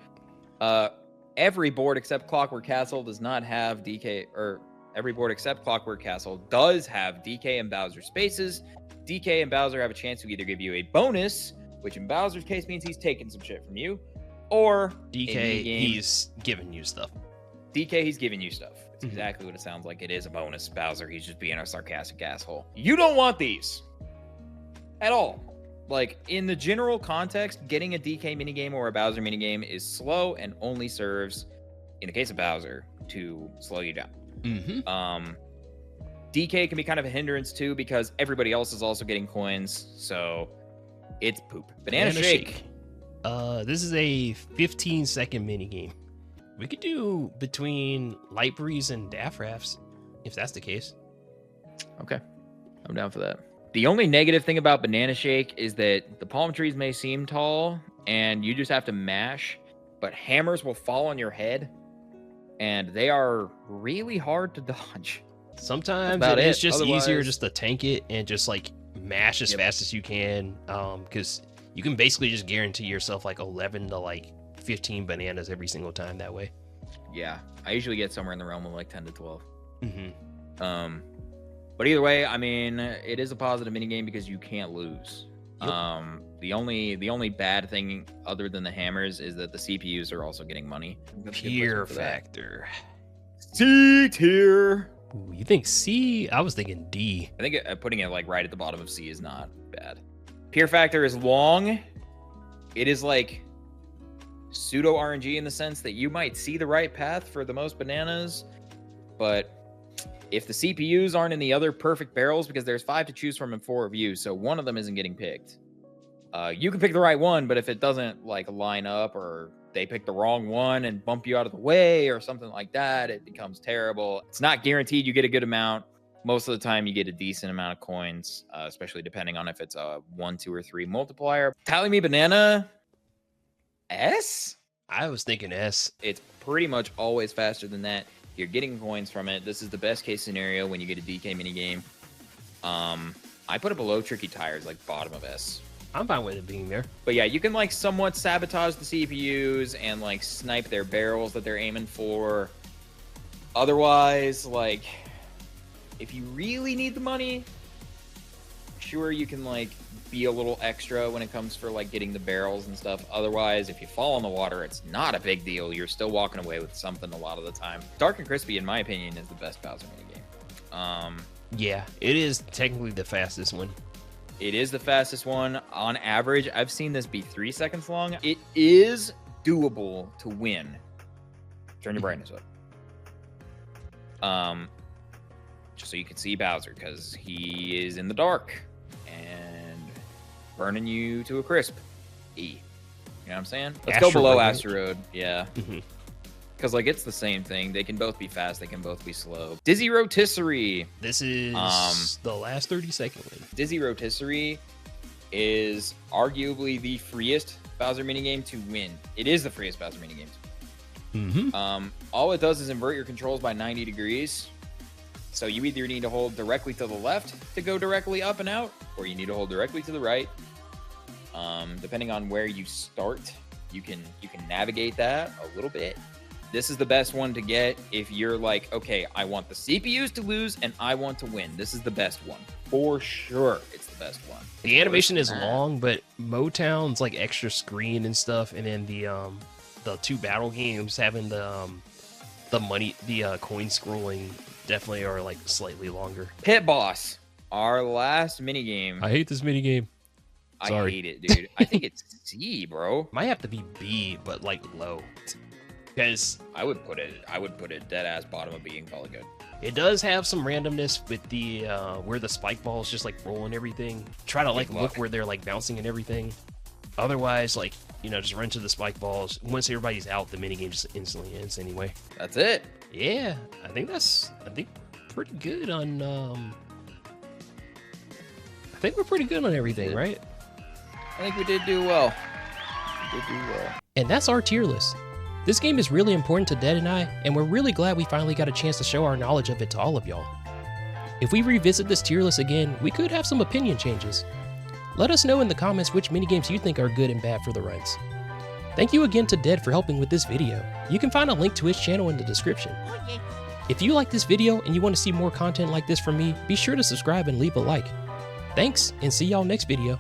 Every board except Clockwork Castle does not have DK, or every board except Clockwork Castle does have DK and Bowser spaces. DK and Bowser have a chance to either give you a bonus, which in Bowser's case means he's taking some shit from you, or DK, he's giving you stuff. DK, he's giving you stuff. It's exactly what it sounds like. It is a bonus. Bowser, he's just being a sarcastic asshole. You don't want these at all. Like, in the general context, getting a DK minigame or a Bowser minigame is slow and only serves, in the case of Bowser, to slow you down. DK can be kind of a hindrance too because everybody else is also getting coins, so it's poop. Banana Shake. This is a 15-second minigame. We could do between Light Breeze and Daft Rafts, if that's the case. Okay, I'm down for that. The only negative thing about Banana Shake is that the palm trees may seem tall, and you just have to mash, but hammers will fall on your head, and they are really hard to dodge. Sometimes it is just easier just to tank it and just like mash as fast as you can, because you can basically just guarantee yourself like 11 to like 15 bananas every single time that way. Yeah, I usually get somewhere in the realm of like 10 to 12. But either way, I mean, it is a positive minigame because you can't lose. The only bad thing other than the hammers is that the CPUs are also getting money. Fear factor. C tier. Ooh, you think C? I was thinking D. I think putting it like right at the bottom of C is not bad. Fear factor is long. It is like pseudo RNG in the sense that you might see the right path for the most bananas, but if the CPUs aren't in the other perfect barrels, because there's 5 to choose from and 4 of you, so one of them isn't getting picked. You can pick the right one, but if it doesn't like line up, or they pick the wrong one and bump you out of the way or something like that, it becomes terrible. It's not guaranteed you get a good amount. Most of the time you get a decent amount of coins, especially depending on if it's a 1, 2, or 3 multiplier. Tally Me Banana, S? I was thinking S. It's pretty much always faster than that. You're getting coins from it. This is the best case scenario when you get a DK minigame. I put it below Tricky Tires, like bottom of S. I'm fine with it being there. But yeah, you can like somewhat sabotage the CPUs and like snipe their barrels that they're aiming for. Otherwise, like, if you really need the money, sure, you can like be a little extra when it comes for like getting the barrels and stuff. Otherwise, if you fall in the water, it's not a big deal. You're still walking away with something a lot of the time. Dark and Crispy, in my opinion, is the best Bowser minigame. Yeah, it is technically the fastest one. It is the fastest one. On average, I've seen this be 3 seconds long. It is doable to win. Turn your brightness up. Just so you can see Bowser, because he is in the dark and burning you to a crisp. E. You know what I'm saying? Let's go below Asteroid. Yeah. Because, like, it's the same thing. They can both be fast. They can both be slow. Dizzy Rotisserie. This is the last 30-second one. Dizzy Rotisserie is arguably the freest Bowser minigame to win. It is the freest Bowser minigame. All it does is invert your controls by 90 degrees. So you either need to hold directly to the left to go directly up and out, or you need to hold directly to the right. Depending on where you start, you can navigate that a little bit. This is the best one to get if you're like, okay, I want the CPUs to lose and I want to win. This is the best one. For sure, it's the best one. The animation is long, but Motown's like extra screen and stuff, and then the 2 battle games having the coin scrolling definitely are like slightly longer. Pit Boss, our last minigame. I hate this minigame. I hate it, dude. I think it's C, bro. Might have to be B, but like low. Because I would put it dead ass bottom of B and call it good. it does have some randomness with the where the spike balls just like roll and everything. Try to like look where they're like bouncing and everything. Otherwise, like, you know, just run to the spike balls. Once everybody's out, the minigame just instantly ends anyway. That's it. Yeah, I think pretty good on I think we're pretty good on everything, right? I think we did do well. And that's our tier list. This game is really important to Dead and I, and we're really glad we finally got a chance to show our knowledge of it to all of y'all. If we revisit this tier list again, we could have some opinion changes. Let us know in the comments which minigames you think are good and bad for the runs. Thank you again to Dead for helping with this video. You can find a link to his channel in the description. If you like this video and you want to see more content like this from me, be sure to subscribe and leave a like. Thanks, and see y'all next video.